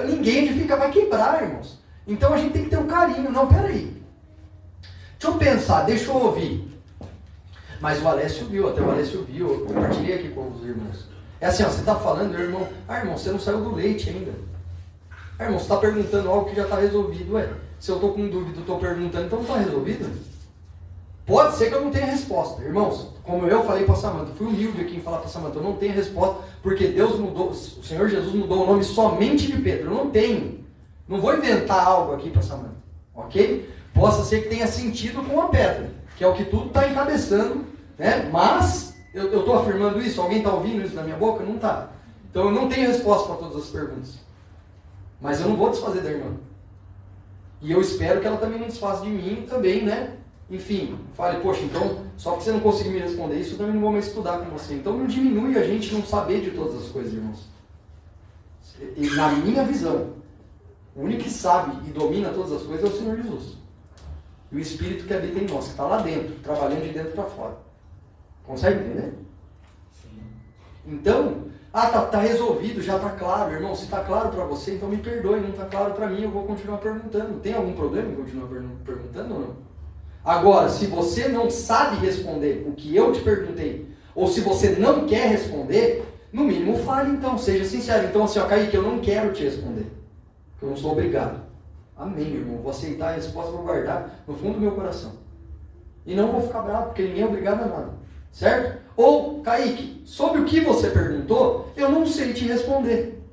Ninguém edifica, vai quebrar, irmãos. Então a gente tem que ter um carinho. Não, peraí. Deixa eu pensar, deixa eu ouvir. Mas o Alessio viu, até o Alessio viu, eu compartilhei aqui com os irmãos. É assim, ó, você está falando, meu irmão, irmão, você não saiu do leite ainda. Irmão, você está perguntando algo que já está resolvido. Se eu estou com dúvida, estou perguntando, então não está resolvido? Pode ser que eu não tenha resposta. Irmãos, como eu falei para Samanta, fui humilde aqui em falar para Samanta, eu não tenho resposta, porque Deus mudou, o Senhor Jesus mudou o nome somente de Pedro. Eu não tenho. Não vou inventar algo aqui para Samanta. Ok? Possa ser que tenha sentido com a pedra, que é o que tudo está encabeçando, né? Mas, eu estou afirmando isso? Alguém está ouvindo isso da minha boca? Não está. Então eu não tenho resposta para todas as perguntas. Mas eu não vou desfazer da irmã. E eu espero que ela também não desfaça de mim também, né? enfim, fale, poxa, então, só porque você não conseguiu me responder isso, eu também não vou mais estudar com você. Então não diminui a gente não saber de todas as coisas, irmãos. E, na minha visão, o único que sabe e domina todas as coisas é o Senhor Jesus. E o Espírito que habita em nós, que está lá dentro, trabalhando de dentro para fora. Consegue entender? Sim. Então, tá resolvido, já está claro, irmão. Se está claro para você, então me perdoe. Não está claro para mim, eu vou continuar perguntando. Tem algum problema em continuar perguntando ou não? Agora, se você não sabe responder o que eu te perguntei, ou se você não quer responder, no mínimo fale então, seja sincero. Então assim, ó, Kaique, eu não quero te responder, porque eu não sou obrigado. Amém, irmão, vou aceitar a resposta, vou guardar no fundo do meu coração. E não vou ficar bravo, porque ninguém é obrigado a nada, certo? Ou, Kaique, sobre o que você perguntou, eu não sei te responder.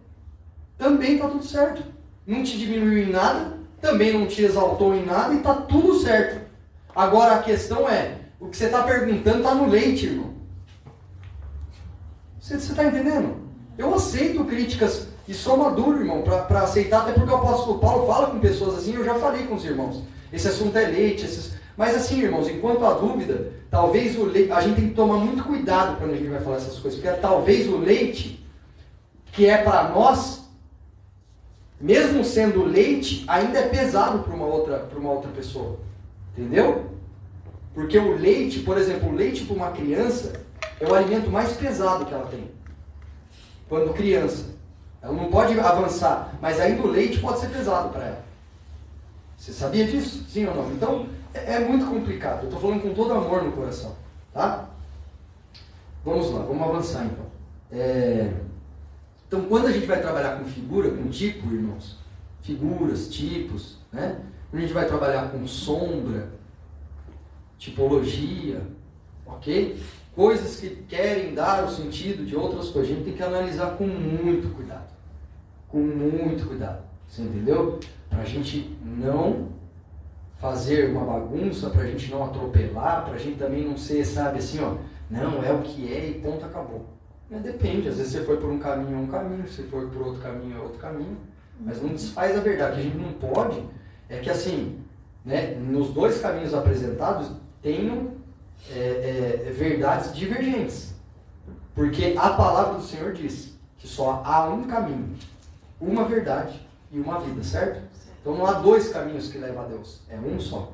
Também está tudo certo. Não te diminuiu em nada, também não te exaltou em nada e está tudo certo. Agora a questão é, o que você está perguntando está no leite, irmão. Você está entendendo? Eu aceito críticas e sou maduro, irmão, para aceitar, até porque o apóstolo Paulo fala com pessoas assim, eu já falei com os irmãos. Esse assunto é leite, mas assim, irmãos, enquanto há dúvida, talvez o leite, a gente tem que tomar muito cuidado quando a gente vai falar essas coisas, porque talvez o leite, que é para nós, mesmo sendo leite, ainda é pesado para uma outra pessoa. Entendeu? Porque o leite, por exemplo, o leite para uma criança é o alimento mais pesado que ela tem. Quando criança. Ela não pode avançar, mas ainda o leite pode ser pesado para ela. Você sabia disso? Sim ou não? Então, é muito complicado. Eu estou falando com todo amor no coração. Tá? Vamos lá, vamos avançar então. Então, quando a gente vai trabalhar com figura, com tipo, irmãos, figuras, tipos, né? Quando a gente vai trabalhar com sombra, tipologia, ok? Coisas que querem dar o sentido de outras coisas, a gente tem que analisar com muito cuidado. Com muito cuidado. Você entendeu? Para a gente não fazer uma bagunça, para a gente não atropelar, para a gente também não ser, sabe, assim, ó, não, é o que é e ponto, acabou. Mas depende, às vezes você foi por um caminho, é um caminho, se for por outro caminho, é outro caminho, mas não desfaz a verdade. O que a gente não pode é que, assim, né, nos dois caminhos apresentados tenham verdades divergentes. Porque a palavra do Senhor diz que só há um caminho, uma verdade e uma vida, certo? Então não há dois caminhos que levam a Deus, é um só.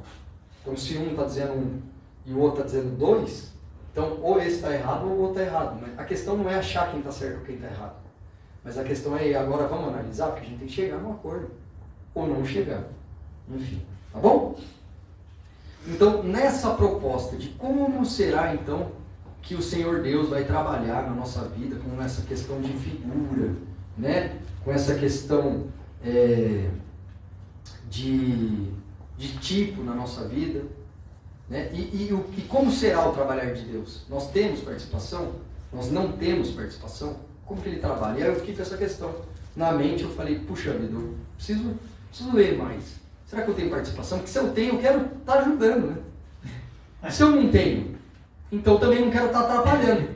Então se um está dizendo um e o outro está dizendo dois, então ou esse está errado ou o outro está errado. Mas a questão não é achar quem está certo ou quem está errado. Mas a questão é, agora vamos analisar, porque a gente tem que chegar num acordo. Ou não chegar. Enfim, tá bom? Então, nessa proposta de como será, então, que o Senhor Deus vai trabalhar na nossa vida com essa questão de figura, né? Com essa questão de tipo na nossa vida, né? E como será o trabalhar de Deus? Nós temos participação? Nós não temos participação? Como que Ele trabalha? E aí eu fiquei com essa questão na mente, eu falei, puxa vida, eu preciso ler mais. Será que eu tenho participação? Porque se eu tenho, eu quero estar ajudando, né? Se eu não tenho, então também não quero estar atrapalhando.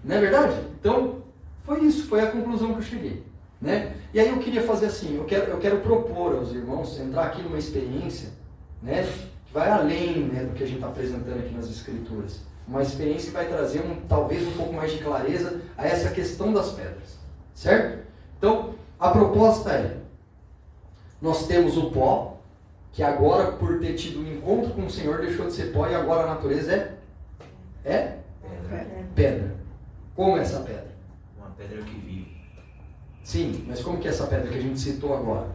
Não é verdade? Então, foi isso, foi a conclusão que eu cheguei, né? E aí eu queria fazer assim, eu quero propor aos irmãos, entrar aqui numa experiência, né, que vai além, né, do que a gente está apresentando aqui nas Escrituras. Uma experiência que vai trazer talvez um pouco mais de clareza a essa questão das pedras, certo? Então, a proposta é, nós temos o pó, que agora, por ter tido um encontro com o Senhor, deixou de ser pó e agora a natureza é pedra. Como é essa pedra? Uma pedra que vive. Sim, mas como que é essa pedra que a gente citou agora?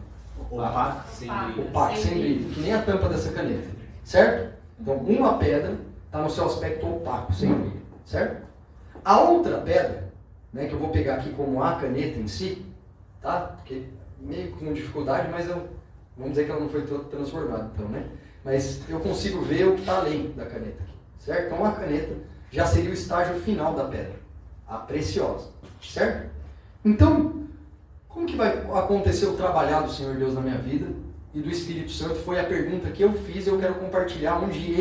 Opaca, sem brilho. Opaca, sem brilho, que nem a tampa dessa caneta, certo? Então, uma pedra está no seu aspecto opaco, sem brilho, certo? A outra pedra, né, que eu vou pegar aqui como a caneta em si, tá? Porque meio com dificuldade, mas vamos dizer que ela não foi toda transformada, então, né? Mas eu consigo ver o que está além da caneta aqui, certo? Então, a caneta já seria o estágio final da pedra, a preciosa, certo? Então, como que vai acontecer o trabalhar do Senhor Deus na minha vida e do Espírito Santo? Foi a pergunta que eu fiz e eu quero compartilhar onde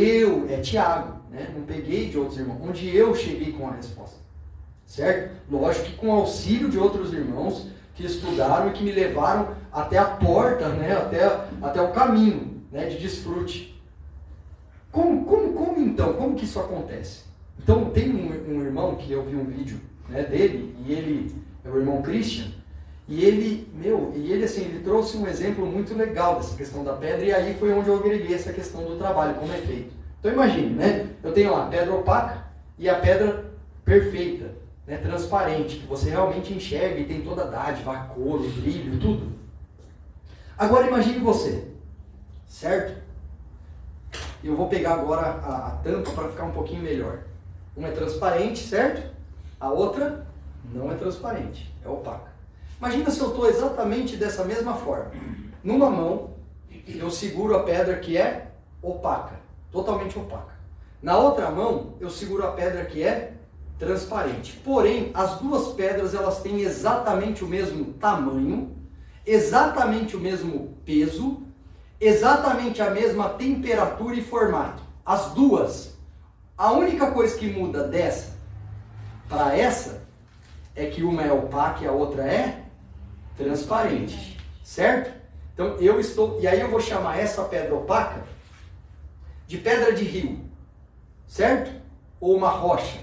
Tiago, né? Não peguei de outros irmãos, onde eu cheguei com a resposta, certo? Lógico que com o auxílio de outros irmãos que estudaram e que me levaram até a porta, né? até o caminho, né, de desfrute. Como que isso acontece? Então, tem um irmão que eu vi um vídeo, né, dele, e ele é o irmão Christian, e ele trouxe um exemplo muito legal dessa questão da pedra, e aí foi onde eu agreguei essa questão do trabalho, como é feito. Então, imagine, né, eu tenho lá a pedra opaca e a pedra perfeita, né, transparente, que você realmente enxerga e tem toda a dádiva, a cor, o brilho, tudo. Agora, imagine você, certo? Eu vou pegar agora a tampa para ficar um pouquinho melhor. Uma é transparente, certo? A outra não é transparente, é opaca. Imagina se eu estou exatamente dessa mesma forma. Numa mão, eu seguro a pedra que é opaca, totalmente opaca. Na outra mão, eu seguro a pedra que é transparente. Porém, as duas pedras elas têm exatamente o mesmo tamanho, exatamente o mesmo peso, exatamente a mesma temperatura e formato. As duas. A única coisa que muda dessa para essa é que uma é opaca e a outra é transparente. Certo? Então e aí eu vou chamar essa pedra opaca de pedra de rio. Certo? Ou uma rocha.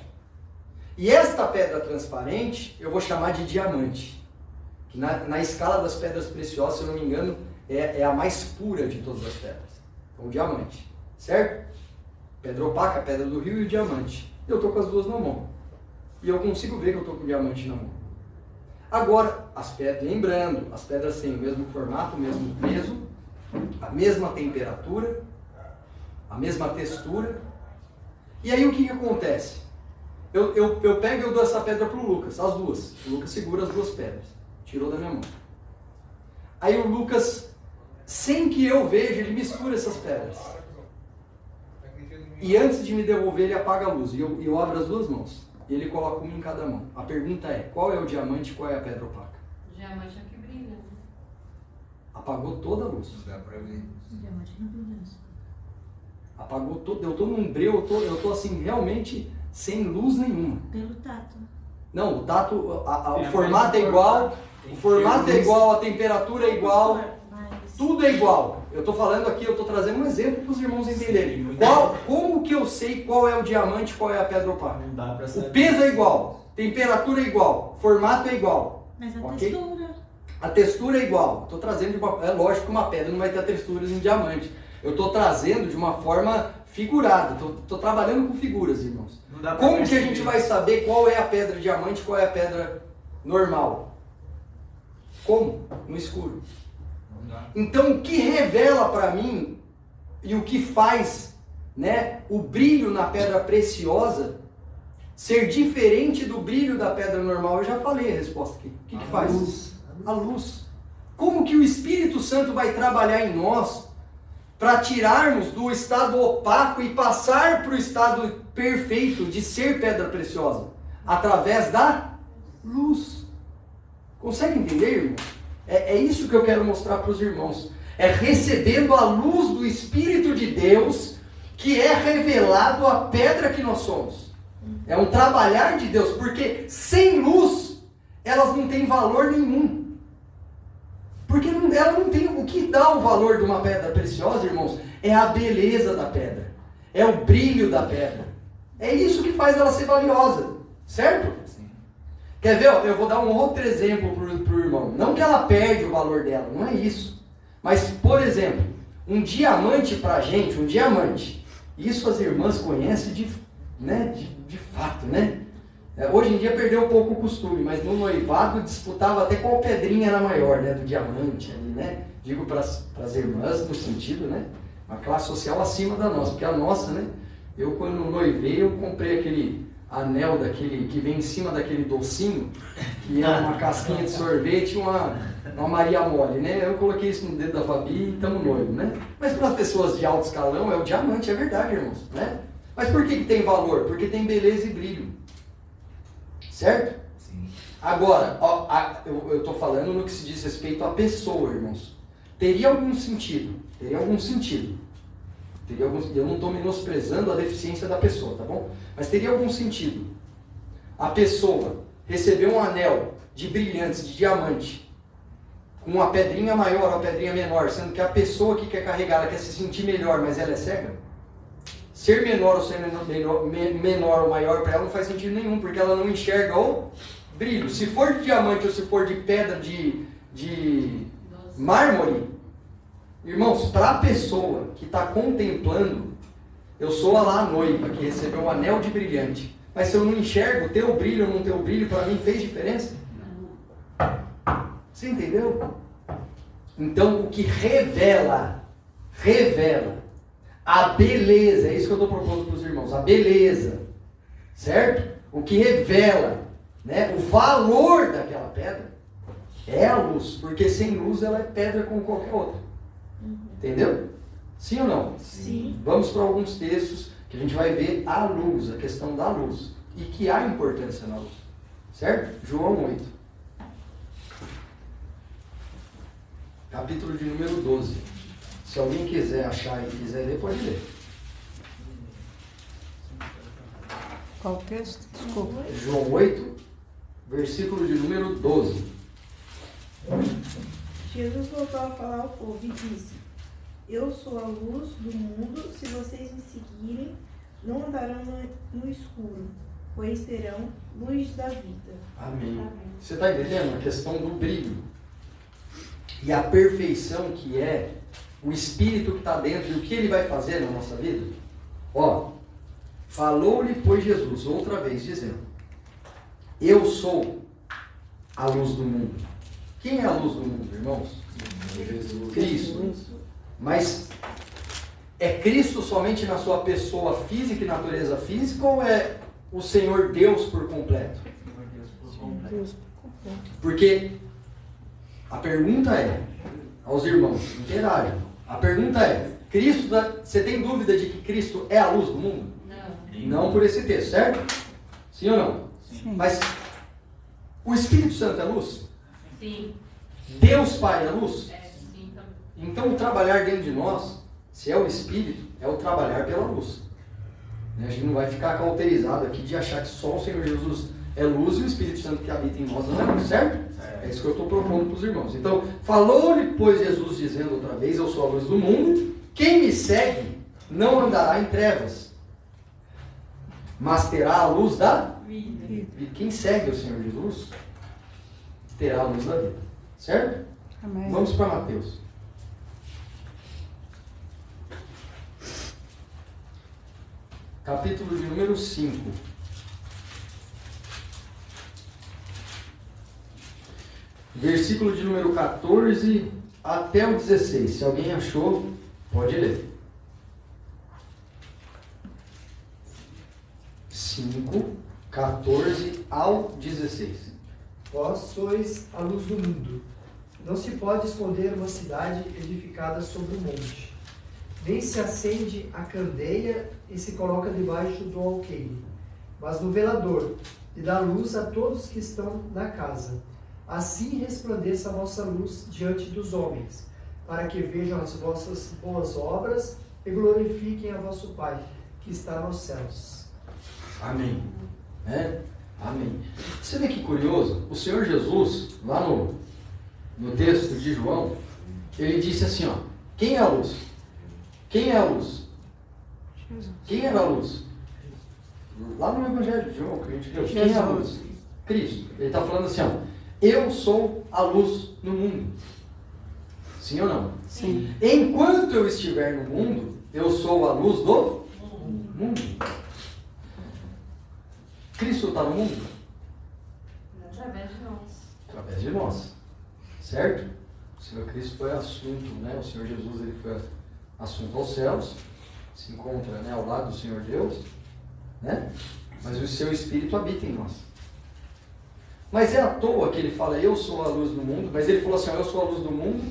E esta pedra transparente eu vou chamar de diamante. Que na escala das pedras preciosas, se eu não me engano, é a mais pura de todas as pedras. Então, o diamante. Certo? Pedra opaca, pedra do rio e o diamante. Eu estou com as duas na mão. E eu consigo ver que eu estou com o diamante na mão. Agora, lembrando, as pedras têm o mesmo formato, o mesmo peso, a mesma temperatura, a mesma textura. E aí o que acontece? Eu pego e eu dou essa pedra para o Lucas, as duas. O Lucas segura as duas pedras. Tirou da minha mão. Aí o Lucas, sem que eu veja, ele mistura essas pedras. E antes de me devolver, ele apaga a luz. E eu abro as duas mãos. E ele coloca uma em cada mão. A pergunta é, qual é o diamante e qual é a pedra opaca? O diamante é o que brilha, né? Apagou toda a luz. Dá pra ver. O diamante não brilha. Apagou todo. Eu estou num breu, eu tô assim, realmente sem luz nenhuma. Pelo tato. Não, o tato, o formato é igual, o formato é igual, a temperatura é igual, tudo é igual. Eu estou falando aqui, eu estou trazendo um exemplo para os irmãos entenderem. Como que eu sei qual é o diamante e qual é a pedra opaca? Não dá pra saber. O peso é igual, temperatura é igual, formato é igual. Mas a ok? textura. A textura é igual. Estou trazendo é lógico que uma pedra não vai ter texturas em diamante. Eu estou trazendo de uma forma figurada. Estou trabalhando com figuras, irmãos. Como que a gente vai saber qual é a pedra diamante e qual é a pedra normal? Como? No escuro. Então, o que revela para mim e o que faz, né, o brilho na pedra preciosa ser diferente do brilho da pedra normal? Eu já falei a resposta aqui. O que faz? Luz. A luz. Como que o Espírito Santo vai trabalhar em nós para tirarmos do estado opaco e passar para o estado perfeito de ser pedra preciosa? Através da luz. Consegue entender, irmão? É isso que eu quero mostrar para os irmãos. É recebendo a luz do Espírito de Deus que é revelado a pedra que nós somos. É um trabalhar de Deus, porque sem luz elas não têm valor nenhum. Porque ela não tem o que dá o valor de uma pedra preciosa, irmãos, é a beleza da pedra, é o brilho da pedra. É isso que faz ela ser valiosa, certo? Sim. Quer ver? Eu vou dar um outro exemplo para o irmão. Não que ela perde o valor dela, não é isso. Mas, por exemplo, um diamante para a gente, um diamante, isso as irmãs conhecem de fato, né? Hoje em dia perdeu um pouco o costume, mas no noivado disputava até qual pedrinha era maior, né? Do diamante ali, né? Digo para as irmãs no sentido, né? Uma classe social acima da nossa, porque a nossa, né? Eu quando noivei, eu comprei aquele anel daquele que vem em cima daquele docinho, que é uma casquinha de sorvete e uma Maria Mole, né? Eu coloquei isso no dedo da Fabi e estamos noivos, né? Mas para as pessoas de alto escalão é o diamante, é verdade, irmãos, né? Mas por que tem valor? Porque tem beleza e brilho. Certo? Sim. Agora, eu estou falando no que se diz respeito à pessoa, irmãos. Teria algum sentido. Eu não estou menosprezando a deficiência da pessoa, tá bom? Mas teria algum sentido a pessoa receber um anel de brilhantes, de diamante, com uma pedrinha maior ou uma pedrinha menor, sendo que a pessoa que quer carregar, ela quer se sentir melhor, mas ela é cega? ser menor ou ser menor ou maior para ela não faz sentido nenhum, porque ela não enxerga o brilho. Se for de diamante ou se for de pedra de mármore, irmãos, para a pessoa que está contemplando, eu sou lá a noiva que recebeu um anel de brilhante, mas se eu não enxergo ter o brilho ou não ter o brilho, para mim fez diferença? Você entendeu? Então, o que revela a beleza, é isso que eu estou propondo para os irmãos, a beleza, certo? O que revela, né, o valor daquela pedra é a luz, porque sem luz ela é pedra como qualquer outra. Entendeu? Sim ou não? Sim. Vamos para alguns textos que a gente vai ver a luz, a questão da luz, e que há importância na luz, certo? João 8. Capítulo de número 12. Se alguém quiser achar e quiser ler, pode ler. Qual texto? Desculpa. João 8, versículo de número 12. Jesus voltou a falar ao povo e disse: Eu sou a luz do mundo, se vocês me seguirem, não andarão no escuro, pois terão luz da vida. Amém. Você está entendendo a questão do brilho? E a perfeição que é o Espírito que está dentro e o que ele vai fazer na nossa vida? Ó, falou-lhe, pois, Jesus, outra vez, dizendo: Eu sou a luz do mundo. Quem é a luz do mundo, irmãos? Jesus. Cristo. Mas é Cristo somente na sua pessoa física e natureza física, ou é o Senhor Deus por completo? Porque a pergunta é, aos irmãos, interajam. A pergunta é, Cristo, você tem dúvida de que Cristo é a luz do mundo? Não por esse texto, certo? Sim ou não? Sim. Mas o Espírito Santo é luz? Sim. Deus Pai é luz? Sim, também. Então o trabalhar dentro de nós, se é o Espírito, é o trabalhar pela luz. A gente não vai ficar cauterizado aqui de achar que só o Senhor Jesus é luz e o Espírito Santo que habita em nós não é luz, certo? É isso que eu estou propondo para os irmãos. Então, falou-lhe, pois, Jesus, dizendo outra vez: Eu sou a luz do mundo, quem me segue não andará em trevas, mas terá a luz da vida. E quem segue o Senhor Jesus terá a luz da vida. Certo? Amém. Vamos para Mateus. Capítulo de número 5. Versículo de número 14 até o 16. Se alguém achou, pode ler. 5, 14 ao 16. Vós sois a luz do mundo. Não se pode esconder uma cidade edificada sobre um monte. Nem se acende a candeia e se coloca debaixo do alqueire, mas no velador, e dá luz a todos que estão na casa. Assim resplandeça a vossa luz diante dos homens, para que vejam as vossas boas obras e glorifiquem a vosso Pai, que está nos céus. Amém. Amém. Você vê que curioso? O Senhor Jesus, lá no texto de João, ele disse assim, ó: quem é a luz? Quem é a luz? Quem era a luz? Lá no Evangelho de João, que a gente leu, quem é a luz? Cristo. Ele está falando assim, ó: eu sou a luz no mundo. Sim ou não? Sim. Enquanto eu estiver no mundo, eu sou a luz do mundo. Cristo está no mundo? Através de nós. Através de nós. Certo? O Senhor Cristo foi assunto, né? O Senhor Jesus, ele foi assunto aos céus, se encontra, né, ao lado do Senhor Deus, né? Mas o seu Espírito habita em nós. Mas é à toa que ele fala: eu sou a luz do mundo, mas ele falou assim: ó, eu sou a luz do mundo,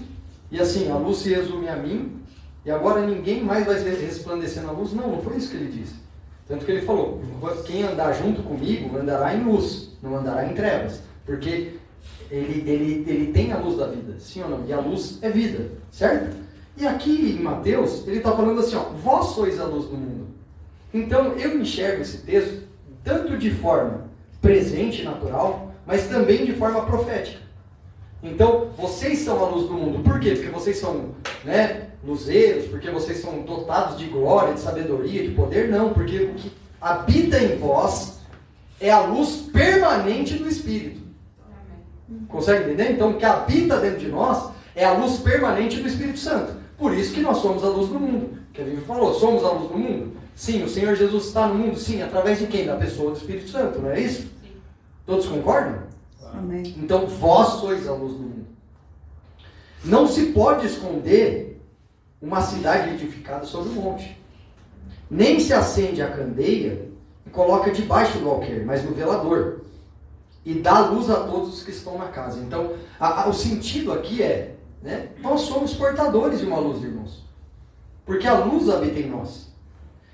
e assim, a luz se resume a mim, e agora ninguém mais vai resplandecer na luz. Não, não foi isso que ele disse. Tanto que ele falou: quem andar junto comigo andará em luz, não andará em trevas, porque ele tem a luz da vida, sim ou não? E a luz é vida, certo? E aqui em Mateus, ele está falando assim, ó: vós sois a luz do mundo. Então eu enxergo esse texto tanto de forma presente, natural, mas também de forma profética. Então, vocês são a luz do mundo. Por quê? Porque vocês são, né, luzeiros, porque vocês são dotados de glória, de sabedoria, de poder. Não, porque o que habita em vós é a luz permanente do Espírito. Consegue entender? Então, o que habita dentro de nós é a luz permanente do Espírito Santo. Por isso que nós somos a luz do mundo. Que a Bíblia falou, somos a luz do mundo? Sim, o Senhor Jesus está no mundo? Sim, através de quem? Da pessoa do Espírito Santo, não é isso? Sim. Todos concordam? Amém. Então, vós sois a luz do mundo. Não se pode esconder uma cidade edificada sobre um monte. Nem se acende a candeia e coloca debaixo do alqueire, mas no velador. E dá luz a todos os que estão na casa. Então, o sentido aqui é, né, nós somos portadores de uma luz, irmãos. Porque a luz habita em nós.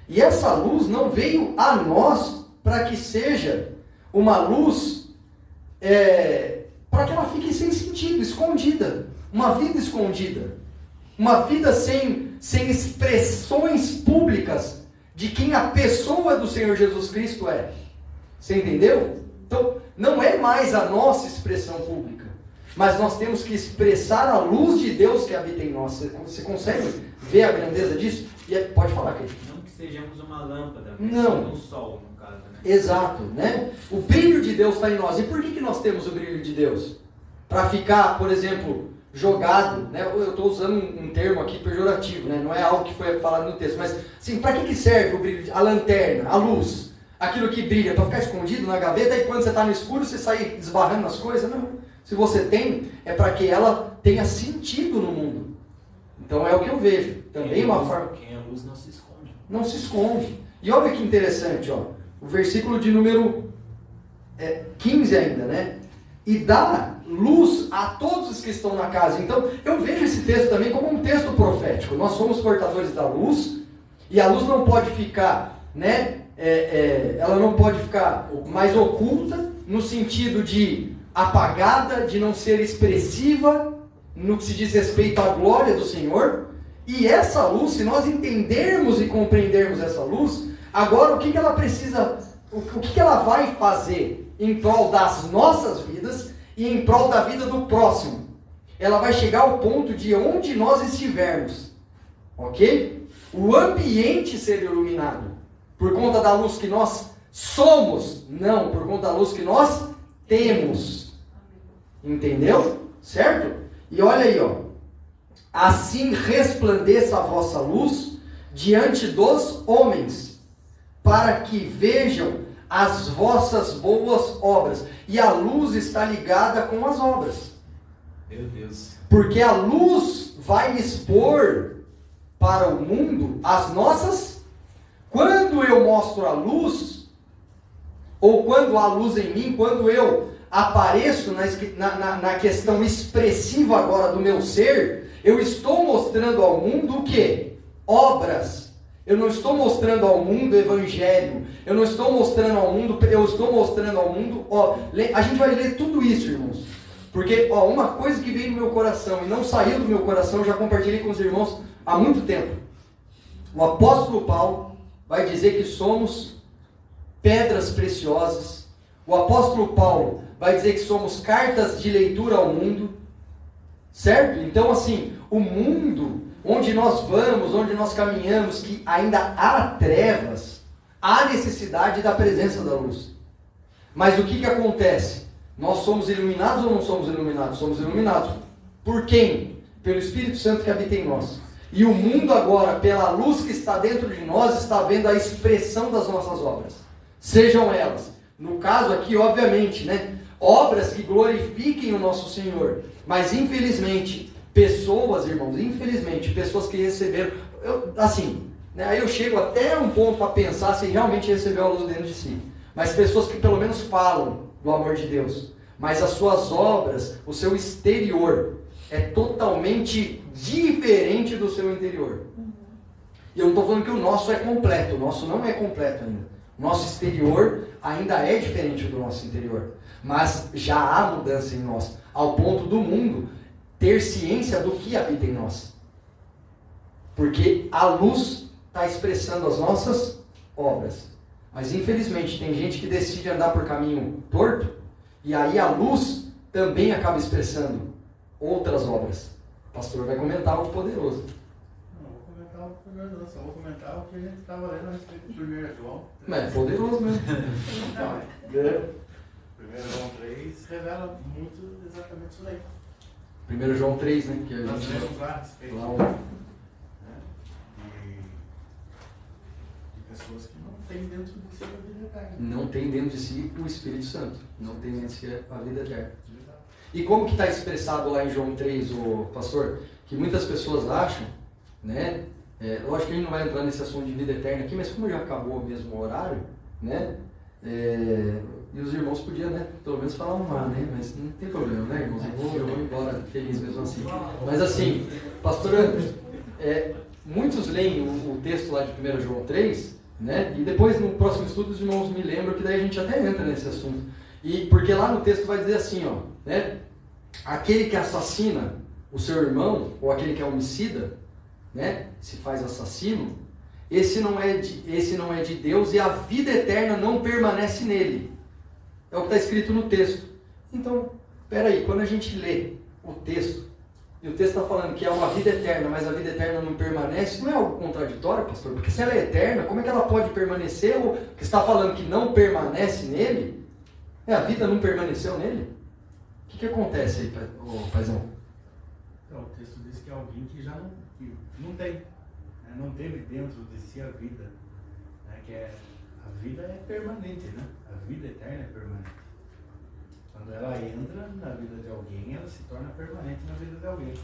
E essa luz não veio a nós para que seja uma luz, para que ela fique sem sentido, escondida. Uma vida escondida. Uma vida sem expressões públicas de quem a pessoa do Senhor Jesus Cristo é. Você entendeu? Então, não é mais a nossa expressão pública, mas nós temos que expressar a luz de Deus que habita em nós. Você consegue ver a grandeza disso? Pode falar, Kate. Não que sejamos uma lâmpada, não. No sol, no caso, né? Exato, né? O brilho de Deus está em nós. E por que nós temos o brilho de Deus? Para ficar, por exemplo, jogado, né? Eu estou usando um termo aqui pejorativo, né? Não é algo que foi falado no texto, mas assim, para que serve o brilho? A lanterna, a luz. Aquilo que brilha, para ficar escondido na gaveta, e quando você está no escuro, você sai esbarrando nas coisas? Não. Se você tem, é para que ela tenha sentido no mundo. Então é o que eu vejo. Também uma forma... Quem é luz não se esconde. Não se esconde. E olha que interessante, ó. O versículo de número 15 ainda, né? E dá luz a todos os que estão na casa. Então, eu vejo esse texto também como um texto profético. Nós somos portadores da luz, e a luz não pode ficar, né? Ela não pode ficar mais oculta, no sentido de apagada, de não ser expressiva, no que se diz respeito à glória do Senhor. E essa luz, se nós entendermos e compreendermos essa luz, agora o que ela precisa, o que ela vai fazer em prol das nossas vidas e em prol da vida do próximo? Ela vai chegar ao ponto de onde nós estivermos, ok? O ambiente ser iluminado. Por conta da luz que nós somos, não, por conta da luz que nós temos. Entendeu? Certo? E olha aí, ó. Assim resplandeça a vossa luz diante dos homens, para que vejam as vossas boas obras. E a luz está ligada com as obras. Meu Deus. Porque a luz vai expor para o mundo as nossas. Quando eu mostro a luz, ou quando há luz em mim, quando eu apareço na questão expressiva agora do meu ser, eu estou mostrando ao mundo o quê? Obras. Eu não estou mostrando ao mundo o evangelho. Eu não estou mostrando ao mundo, eu estou mostrando ao mundo, a gente vai ler tudo isso, irmãos. Porque, uma coisa que veio no meu coração e não saiu do meu coração, eu já compartilhei com os irmãos há muito tempo. O apóstolo Paulo vai dizer que somos pedras preciosas. O apóstolo Paulo vai dizer que somos cartas de leitura ao mundo. Certo? Então, assim, o mundo onde nós vamos, onde nós caminhamos, que ainda há trevas, há necessidade da presença da luz. Mas o que acontece? Nós somos iluminados ou não somos iluminados? Somos iluminados. Por quem? Pelo Espírito Santo que habita em nós. E o mundo agora, pela luz que está dentro de nós, está vendo a expressão das nossas obras. Sejam elas, no caso aqui, obviamente, né? Obras que glorifiquem o nosso Senhor. Mas, infelizmente, pessoas, irmãos, infelizmente, pessoas que receberam... aí eu chego até um ponto para pensar se realmente recebeu a luz dentro de si. Mas pessoas que pelo menos falam do amor de Deus. Mas as suas obras, o seu exterior, é totalmente diferente do seu interior. E eu não estou falando que o nosso é completo. O nosso não é completo ainda. O nosso exterior ainda é diferente do nosso interior. Mas já há mudança em nós, ao ponto do mundo ter ciência do que habita em nós. Porque a luz está expressando as nossas obras. Mas infelizmente tem gente que decide andar por caminho torto, e aí a luz também acaba expressando outras obras. O pastor vai comentar algo poderoso. comentar só vou comentar o que a gente estava lendo a respeito do 1 João. Mas é poderoso mesmo. Não, é. 1 João 3 revela muito exatamente isso aí. 1 João 3, né? Que a Nós gente lemos lá a respeito lá né? de pessoas que não têm dentro de si a vida eterna. não tem dentro de si o Espírito Santo. Não tem dentro de si a vida eterna. E como que está expressado lá em João 3, o pastor? Que muitas pessoas acham, né? Lógico que a gente não vai entrar nesse assunto de vida eterna aqui, mas como já acabou mesmo o horário, né? E os irmãos podiam, né? Pelo menos falar um lá, né? Mas não tem problema, né, irmãos? Eu vou embora feliz mesmo assim. Mas assim, pastor André, muitos leem o texto lá de 1 João 3, né? E depois no próximo estudo os irmãos me lembram que daí a gente até entra nesse assunto. E porque lá no texto vai dizer assim, ó, né? Aquele que assassina o seu irmão, ou aquele que é homicida, né? Se faz assassino, esse não é de Deus e a vida eterna não permanece nele. É o que está escrito no texto. Então, peraí, quando a gente lê o texto, e o texto está falando que é uma vida eterna, mas a vida eterna não permanece, não é algo contraditório, pastor? Porque se ela é eterna, como é que ela pode permanecer? Ou que está falando que não permanece nele? A vida não permaneceu nele? O que acontece aí, paizão? Então, o texto diz que é alguém que já não tem, né? Não teve dentro de si a vida, né? A vida é permanente, né? A vida eterna é permanente. Quando ela entra na vida de alguém, ela se torna permanente na vida de alguém.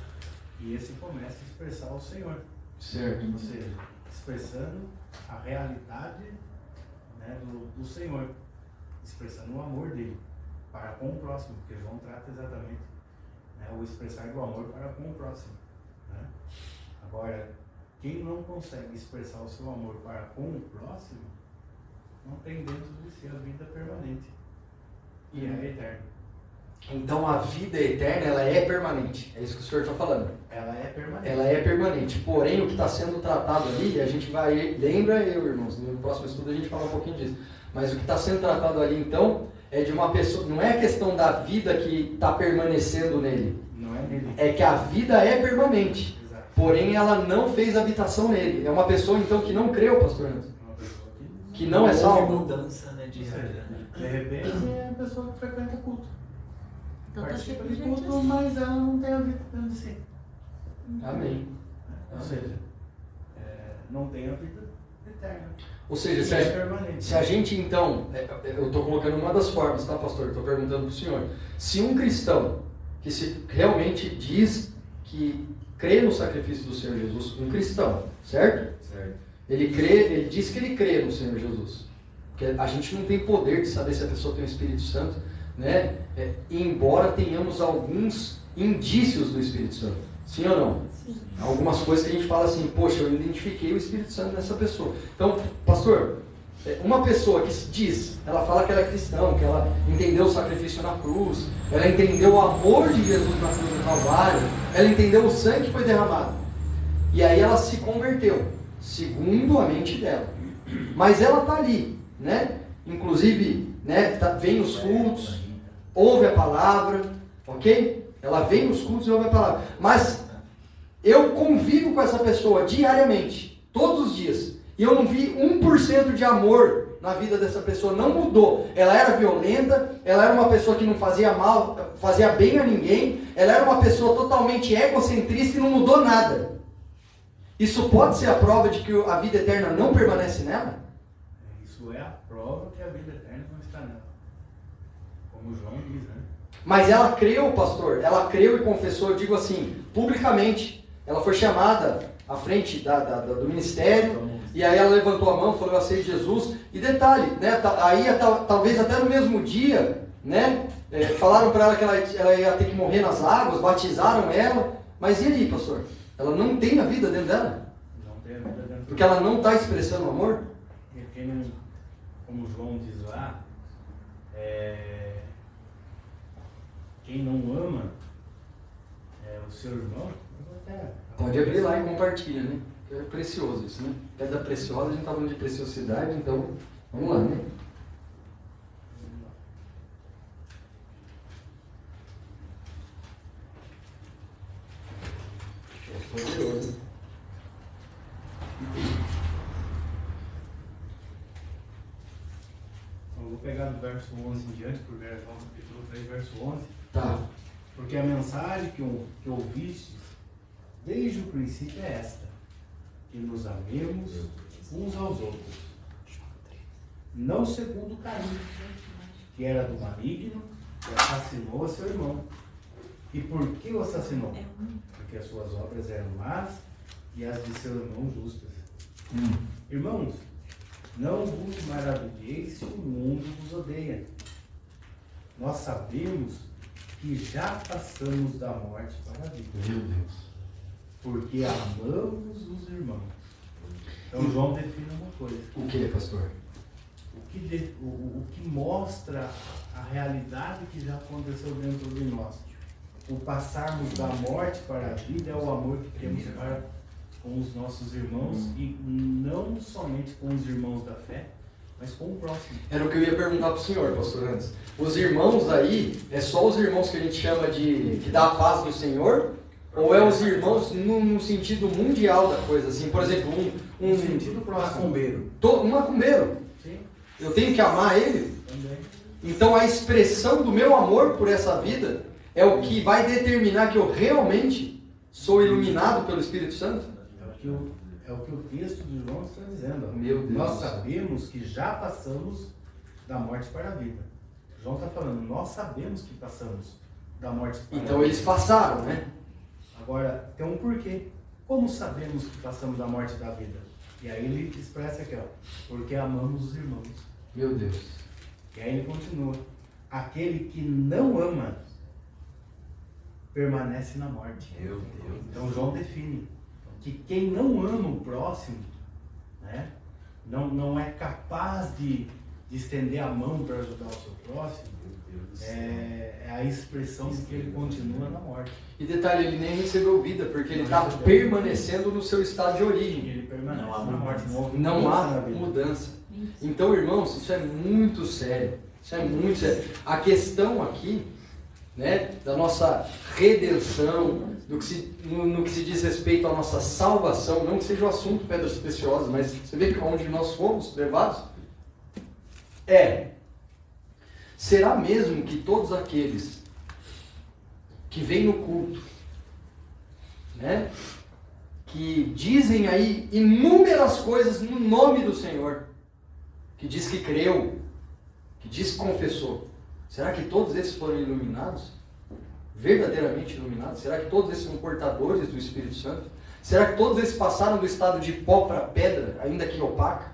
E esse começa a expressar o Senhor. Certo. Ou seja, expressando a realidade, né, do Senhor, expressando o amor dele para com o próximo, porque João trata exatamente, né, o expressar do amor para com o próximo, né? Agora, quem não consegue expressar o seu amor para com o próximo, não tem dentro de si a vida permanente e é eterna. Então a vida eterna, ela é permanente. É isso que o senhor está falando. Ela é permanente. Ela é permanente. Porém, o que está sendo tratado ali, a gente vai... Lembra, irmãos, no próximo estudo a gente fala um pouquinho disso. Mas o que está sendo tratado ali, então, é de uma pessoa... Não é a questão da vida que está permanecendo nele. Não é nele. É que a vida é permanente. Exato. Porém, ela não fez habitação nele. É uma pessoa, então, que não creu, pastor Anderson. Uma pessoa Que não é salva. mudança, né, de vida. de repente é a pessoa que frequenta culto. Então tá cheio Participa de de gente culto, assim. mas ela não tem a vida dentro de si. Amém. Ou seja, não tem a vida eterna. Ou seja, É permanente. se a gente então, eu estou colocando uma das formas, tá, pastor? Estou perguntando para o senhor. Se um cristão que realmente diz que crê no sacrifício do Senhor Jesus, um cristão, certo? Certo. Ele diz que ele crê no Senhor Jesus. Porque a gente não tem poder de saber se a pessoa tem o Espírito Santo, né? Embora tenhamos alguns indícios do Espírito Santo. Sim ou não? Sim. Algumas coisas que a gente fala assim, poxa, eu identifiquei o Espírito Santo nessa pessoa. Então, pastor, uma pessoa que diz, ela fala que ela é cristã, que ela entendeu o sacrifício na cruz, ela entendeu o amor de Jesus na cruz do Calvário, ela entendeu o sangue que foi derramado. E aí ela se converteu, segundo a mente dela. Mas ela está ali, né? Inclusive, né, vem nos cultos, ouve a palavra, ok? Ela vem nos cultos e ouve a palavra. Mas eu convivo com essa pessoa diariamente, todos os dias. E eu não vi 1% de amor na vida dessa pessoa. Não mudou. Ela era violenta, ela era uma pessoa que não fazia mal, fazia bem a ninguém. Ela era uma pessoa totalmente egocentrista e não mudou nada. Isso pode ser a prova de que a vida eterna não permanece nela? Isso é a prova que a vida eterna não está nela. Como João diz, né? Mas ela creu, pastor, ela creu e confessou, eu digo assim, publicamente. Ela foi chamada à frente do ministério, e aí ela levantou a mão, falou, eu aceito Jesus. E detalhe, né, aí talvez até no mesmo dia, né, falaram para ela que ela ia ter que morrer nas águas, batizaram ela. Mas e aí, pastor? Ela não tem a vida dentro dela? Não tem a vida dentro. Porque ela não está expressando amor? E quem não, como João diz lá, quem não ama o seu irmão, Pode abrir lá e compartilha, né? É precioso isso, né? Pedra preciosa, a gente está falando de preciosidade, então vamos lá, né? É poderoso. Eu vou pegar do verso 11 em diante, por João capítulo 3, verso 11. Tá. Porque a mensagem que ouvistes desde o princípio é esta: que nos amemos uns aos outros. Não segundo Caim, que era do maligno, e assassinou a seu irmão. E por que o assassinou? Porque as suas obras eram más e as de seu irmão justas. Irmãos, não vos maravilheis se o mundo vos odeia. Nós sabemos que já passamos da morte para a vida. Meu Deus. Porque amamos os irmãos. Então João define uma coisa. O que, pastor? O que mostra a realidade que já aconteceu dentro de nós. O passarmos da morte para a vida é o amor que temos para com os nossos irmãos, e não somente com os irmãos da fé, mas com o próximo. Era o que eu ia perguntar para o senhor, pastor, antes. Os irmãos aí, é só os irmãos que a gente chama de que dá a paz do Senhor? Ou é os irmãos no sentido mundial da coisa? Assim, por exemplo, um sentido próximo. Macumbeiro. Um macumbeiro. Sim. Eu tenho que amar ele? Também. Então a expressão do meu amor por essa vida é o que vai determinar que eu realmente sou iluminado pelo Espírito Santo? É o que o texto de João está dizendo. Meu Deus. Nós sabemos que já passamos da morte para a vida. João está falando, nós sabemos que passamos da morte para a vida. Então eles passaram, né? Agora, tem um porquê. Como sabemos que passamos da morte da vida? E aí ele expressa aqui, ó, porque amamos os irmãos. Meu Deus. E aí ele continua, aquele que não ama permanece na morte. Meu Deus. Então João define que quem não ama o próximo, né, não é capaz de estender a mão para ajudar o seu próximo, é a expressão de que ele continua na morte. E detalhe, ele nem recebeu vida, porque ele está permanecendo no seu estado de origem. Ele permanece na morte. Não há na vida. mudança. Então, irmãos, isso é muito sério. Isso é muito sério. A questão aqui, né, da nossa redenção, no que se diz respeito à nossa salvação, não que seja o assunto pedras preciosas, mas você vê que onde nós fomos levados, será mesmo que todos aqueles que vêm no culto, né, que dizem aí inúmeras coisas no nome do Senhor, que diz que creu, que diz que confessou, será que todos esses foram iluminados? Verdadeiramente iluminados? Será que todos esses são portadores do Espírito Santo? Será que todos esses passaram do estado de pó para pedra, ainda que opaca?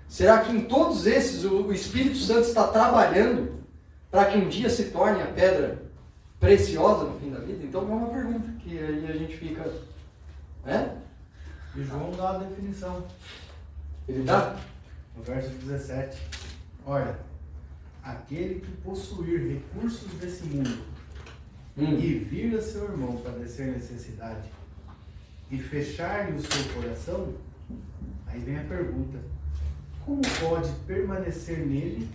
Será que em todos esses o Espírito Santo está trabalhando para que um dia se torne a pedra preciosa no fim da vida? Então é uma pergunta que aí a gente fica, né? E João dá a definição. Ele dá? No verso 17. Olha, aquele que possuir recursos desse mundo e vir a seu irmão padecer necessidade e fechar-lhe o seu coração, aí vem a pergunta: como pode permanecer nele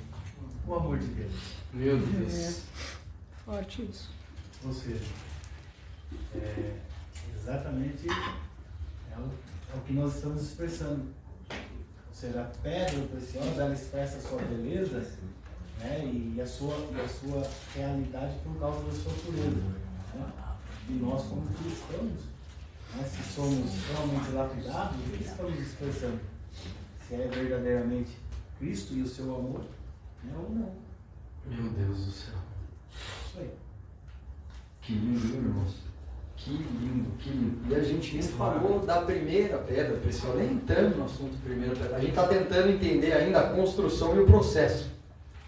o amor de Deus? Meu Deus. Forte isso. Ou seja, exatamente é o que nós estamos expressando. Ou seja, a pedra preciosa, ela expressa a sua beleza, né, e a sua realidade por causa da sua pureza. Né? E nós, como cristãos, né, se somos realmente lapidados, o que estamos expressando? Se é verdadeiramente Cristo e o seu amor, né, ou não. Meu Deus do céu. Isso aí. Que lindo, irmãos. Que lindo, que lindo. E a gente nem falou da primeira pedra preciosa, nem entrando no assunto da primeira pedra. A gente está tentando entender ainda a construção e o processo,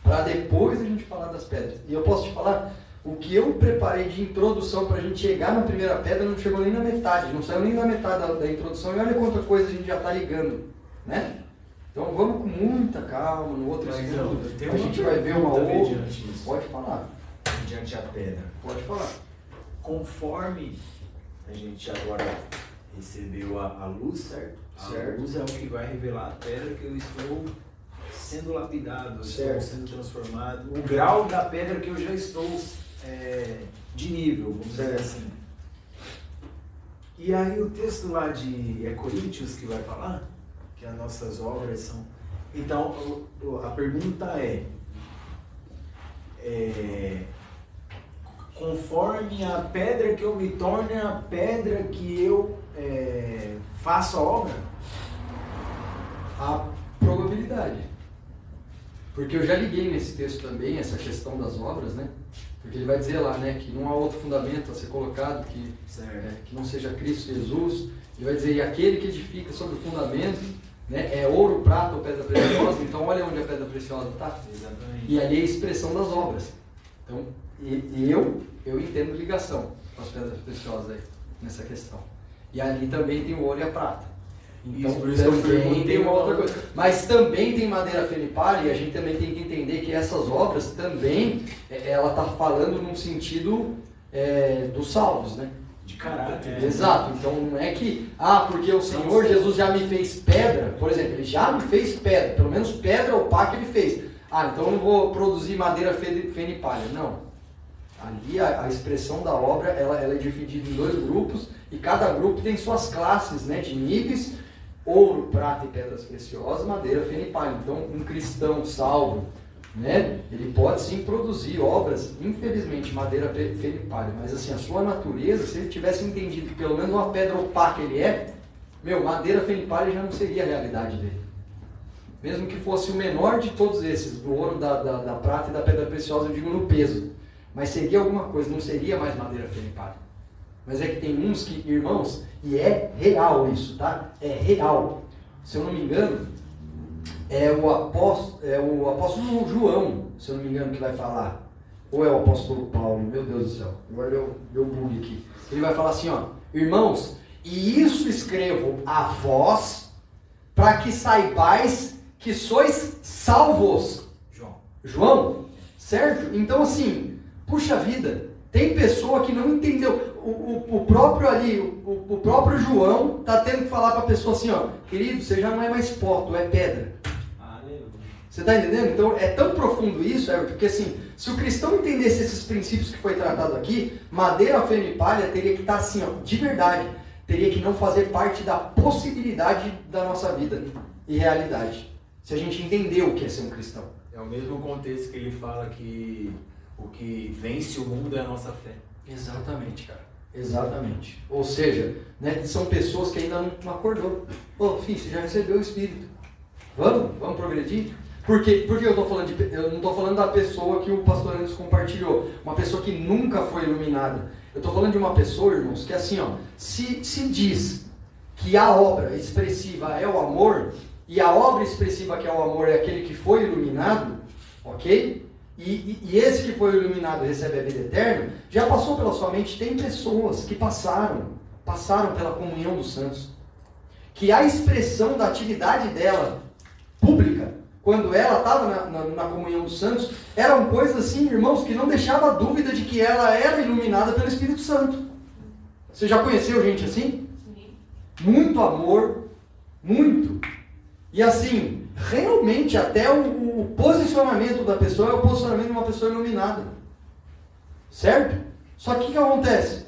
para depois a gente falar das pedras. E eu posso te falar, o que eu preparei de introdução para a gente chegar na primeira pedra não chegou nem na metade, não saiu nem na metade da introdução, e olha quanta coisa a gente já está ligando, né? Então vamos com muita calma, no outro segundo a gente vai ver uma outra. Pode falar. Diante a pedra. Pode falar. Conforme a gente agora recebeu a luz, certo? Certo. A luz é o que vai revelar a pedra que eu estou sendo lapidado, eu estou sendo transformado. O grau da pedra que eu já estou de nível, vamos dizer assim. E aí o texto lá de Coríntios que vai falar que as nossas obras são Então, a pergunta conforme a pedra que eu me torne, a pedra que eu faço a obra? A probabilidade. Porque eu já liguei nesse texto também essa questão das obras, né? Porque ele vai dizer lá, né, que não há outro fundamento a ser colocado que não seja Cristo Jesus. Ele vai dizer, e aquele que edifica sobre o fundamento, né, é ouro, prata ou pedra preciosa. Então olha onde a pedra preciosa está. E ali é a expressão das obras. Então, eu entendo ligação com as pedras preciosas aí, nessa questão. E ali também tem o ouro e a prata. Então, por isso também tem uma outra coisa. Mas também tem madeira fenipária, e a gente também tem que entender que essas obras também, ela está falando num sentido dos salvos, né? De caráter. Exato. Então não é que, porque o Senhor Jesus já me fez pedra, por exemplo, ele já me fez pedra, pelo menos pedra opaca ele fez. Então eu não vou produzir madeira fenipária. Não. Ali a expressão da obra, ela é dividida em 2 grupos, e cada grupo tem suas classes, né, de níveis: ouro, prata e pedras preciosas, madeira fenipária. Então um cristão salvo, né, ele pode sim produzir obras, infelizmente, madeira fenipária, mas assim, a sua natureza, se ele tivesse entendido que pelo menos uma pedra opaca ele madeira fenipária já não seria a realidade dele. Mesmo que fosse o menor de todos esses, do ouro, da prata e da pedra preciosa, eu digo no peso, mas seria alguma coisa, não seria mais madeira fenipária. Mas é que tem uns que, irmãos, e é real isso, tá? É real. Se eu não me engano, é o apóstolo João, se eu não me engano, que vai falar. Ou é o apóstolo Paulo, meu Deus do céu, agora deu bug aqui. Ele vai falar assim, irmãos, e isso escrevo a vós, para que saibais que sois salvos. João, certo? Então assim, puxa vida, tem pessoa que não entendeu. O próprio João está tendo que falar para a pessoa assim, querido, você já não é mais pó, tu é pedra. Você está entendendo? Então é tão profundo isso, porque assim, se o cristão entendesse esses princípios que foi tratado aqui, madeira fenipária teria que estar assim, de verdade, teria que não fazer parte da possibilidade da nossa vida e realidade. Se a gente entender o que é ser um cristão. É o mesmo contexto que ele fala que o que vence o mundo é a nossa fé. Exatamente, cara. Exatamente. Ou seja, né, são pessoas que ainda não acordou. Filho, você já recebeu o Espírito. Vamos progredir? Por que eu estou falando eu não estou falando da pessoa que o pastor Anderson compartilhou, uma pessoa que nunca foi iluminada. Eu estou falando de uma pessoa, irmãos, que assim, se diz que a obra expressiva é o amor, e a obra expressiva que é o amor é aquele que foi iluminado, ok? E esse que foi iluminado recebe a vida eterna, já passou pela sua mente, tem pessoas que passaram pela comunhão dos santos, que a expressão da atividade dela, pública, quando ela estava na comunhão dos santos, eram coisas assim, irmãos, que não deixava dúvida de que ela era iluminada pelo Espírito Santo. Você já conheceu gente assim? Sim. Muito amor, muito. E assim, realmente até o posicionamento da pessoa é o posicionamento de uma pessoa iluminada. Certo? Só que o que acontece?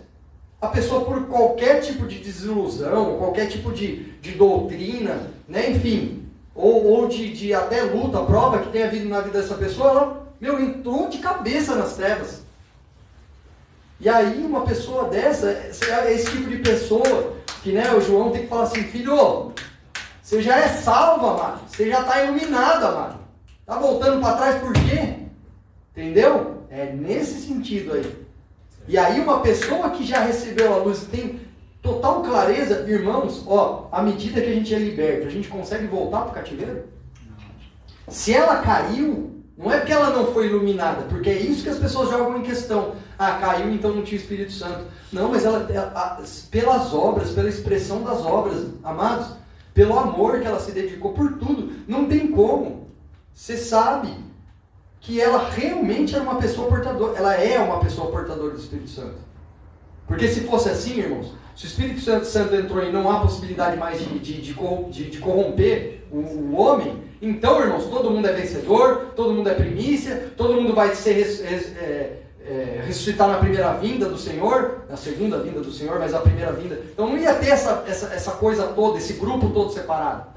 A pessoa, por qualquer tipo de desilusão, qualquer tipo de doutrina, né, enfim, ou de até luta, prova que tenha havido na vida dessa pessoa, ela, entrou de cabeça nas trevas. E aí uma pessoa dessa, é esse tipo de pessoa que, né, o João tem que falar assim, filho, você já é salvo, amado, você já está iluminado, amado. Está voltando para trás por quê? Entendeu? É nesse sentido aí. E aí uma pessoa que já recebeu a luz, tem total clareza, irmãos, à medida que a gente é liberto, a gente consegue voltar para o cativeiro? Se ela caiu, não é porque ela não foi iluminada, porque é isso que as pessoas jogam em questão. Caiu, então não tinha o Espírito Santo. Não, mas ela pelas obras, pela expressão das obras, amados, pelo amor que ela se dedicou, por tudo, não tem como. Você sabe que ela realmente era uma pessoa portadora, ela é uma pessoa portadora do Espírito Santo. Porque se fosse assim, irmãos, se o Espírito Santo entrou e não há possibilidade mais de corromper o homem, então, irmãos, todo mundo é vencedor, todo mundo é primícia, todo mundo vai ser ressuscitar na primeira vinda do Senhor, na segunda vinda do Senhor, mas a primeira vinda. Então não ia ter essa coisa toda, esse grupo todo separado.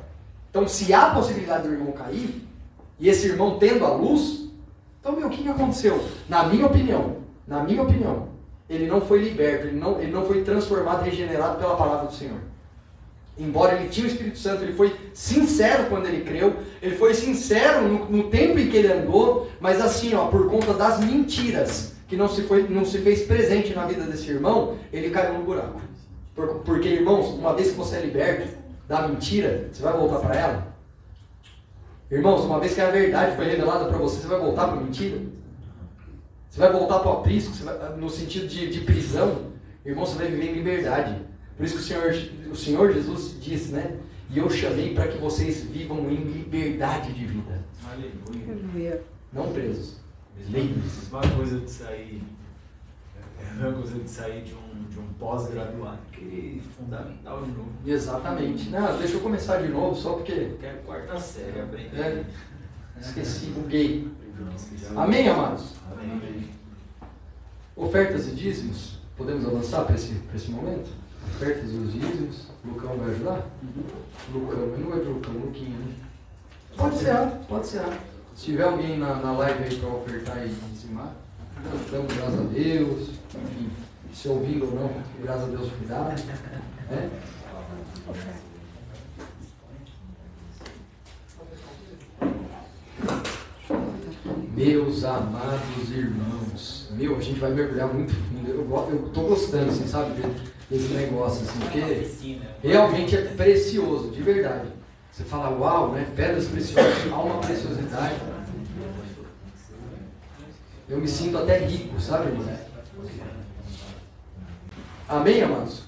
Então, se há possibilidade do irmão cair, e esse irmão tendo a luz, então, o que aconteceu? Na minha opinião, ele não foi liberto, ele não foi transformado, regenerado pela palavra do Senhor. Embora ele tinha o Espírito Santo, ele foi sincero quando ele creu, ele foi sincero no tempo em que ele andou, mas assim, por conta das mentiras, que não se fez presente na vida desse irmão, ele caiu no buraco. Porque, irmãos, uma vez que você é liberto da mentira, você vai voltar para ela? Irmãos, uma vez que a verdade foi revelada para você, você vai voltar para a mentira? Você vai voltar para o aprisco, no sentido de prisão? Irmão, você vai viver em liberdade. Por isso que o Senhor Jesus disse, né? E eu chamei para que vocês vivam em liberdade de vida. Aleluia. Não presos. Livres. Uma coisa de sair. É uma coisa de sair de um pós-graduado. Que é fundamental de novo. Exatamente. Não, deixa eu começar de novo, só porque. Quero quarta série, aprender. Esqueci, buguei. Amém, amados? Amém. Ofertas e dízimos. Podemos avançar para esse momento? Ofertas e os dízimos. Lucão vai ajudar? Lucão, eu não gosto de Lucão, Luquinha, né? Pode ser. Se tiver alguém na live aí para ofertar e dizimar, damos graças a Deus. Enfim, se ouvindo ou não, graças a Deus cuidar. Né? Meus amados irmãos, a gente vai mergulhar muito fundo. Eu estou gostando, assim, sabe, desse negócio, assim, porque realmente é precioso, de verdade. Você fala, uau, né? Pedras preciosas, há uma preciosidade. Eu me sinto até rico, sabe, irmão? Amém, amados?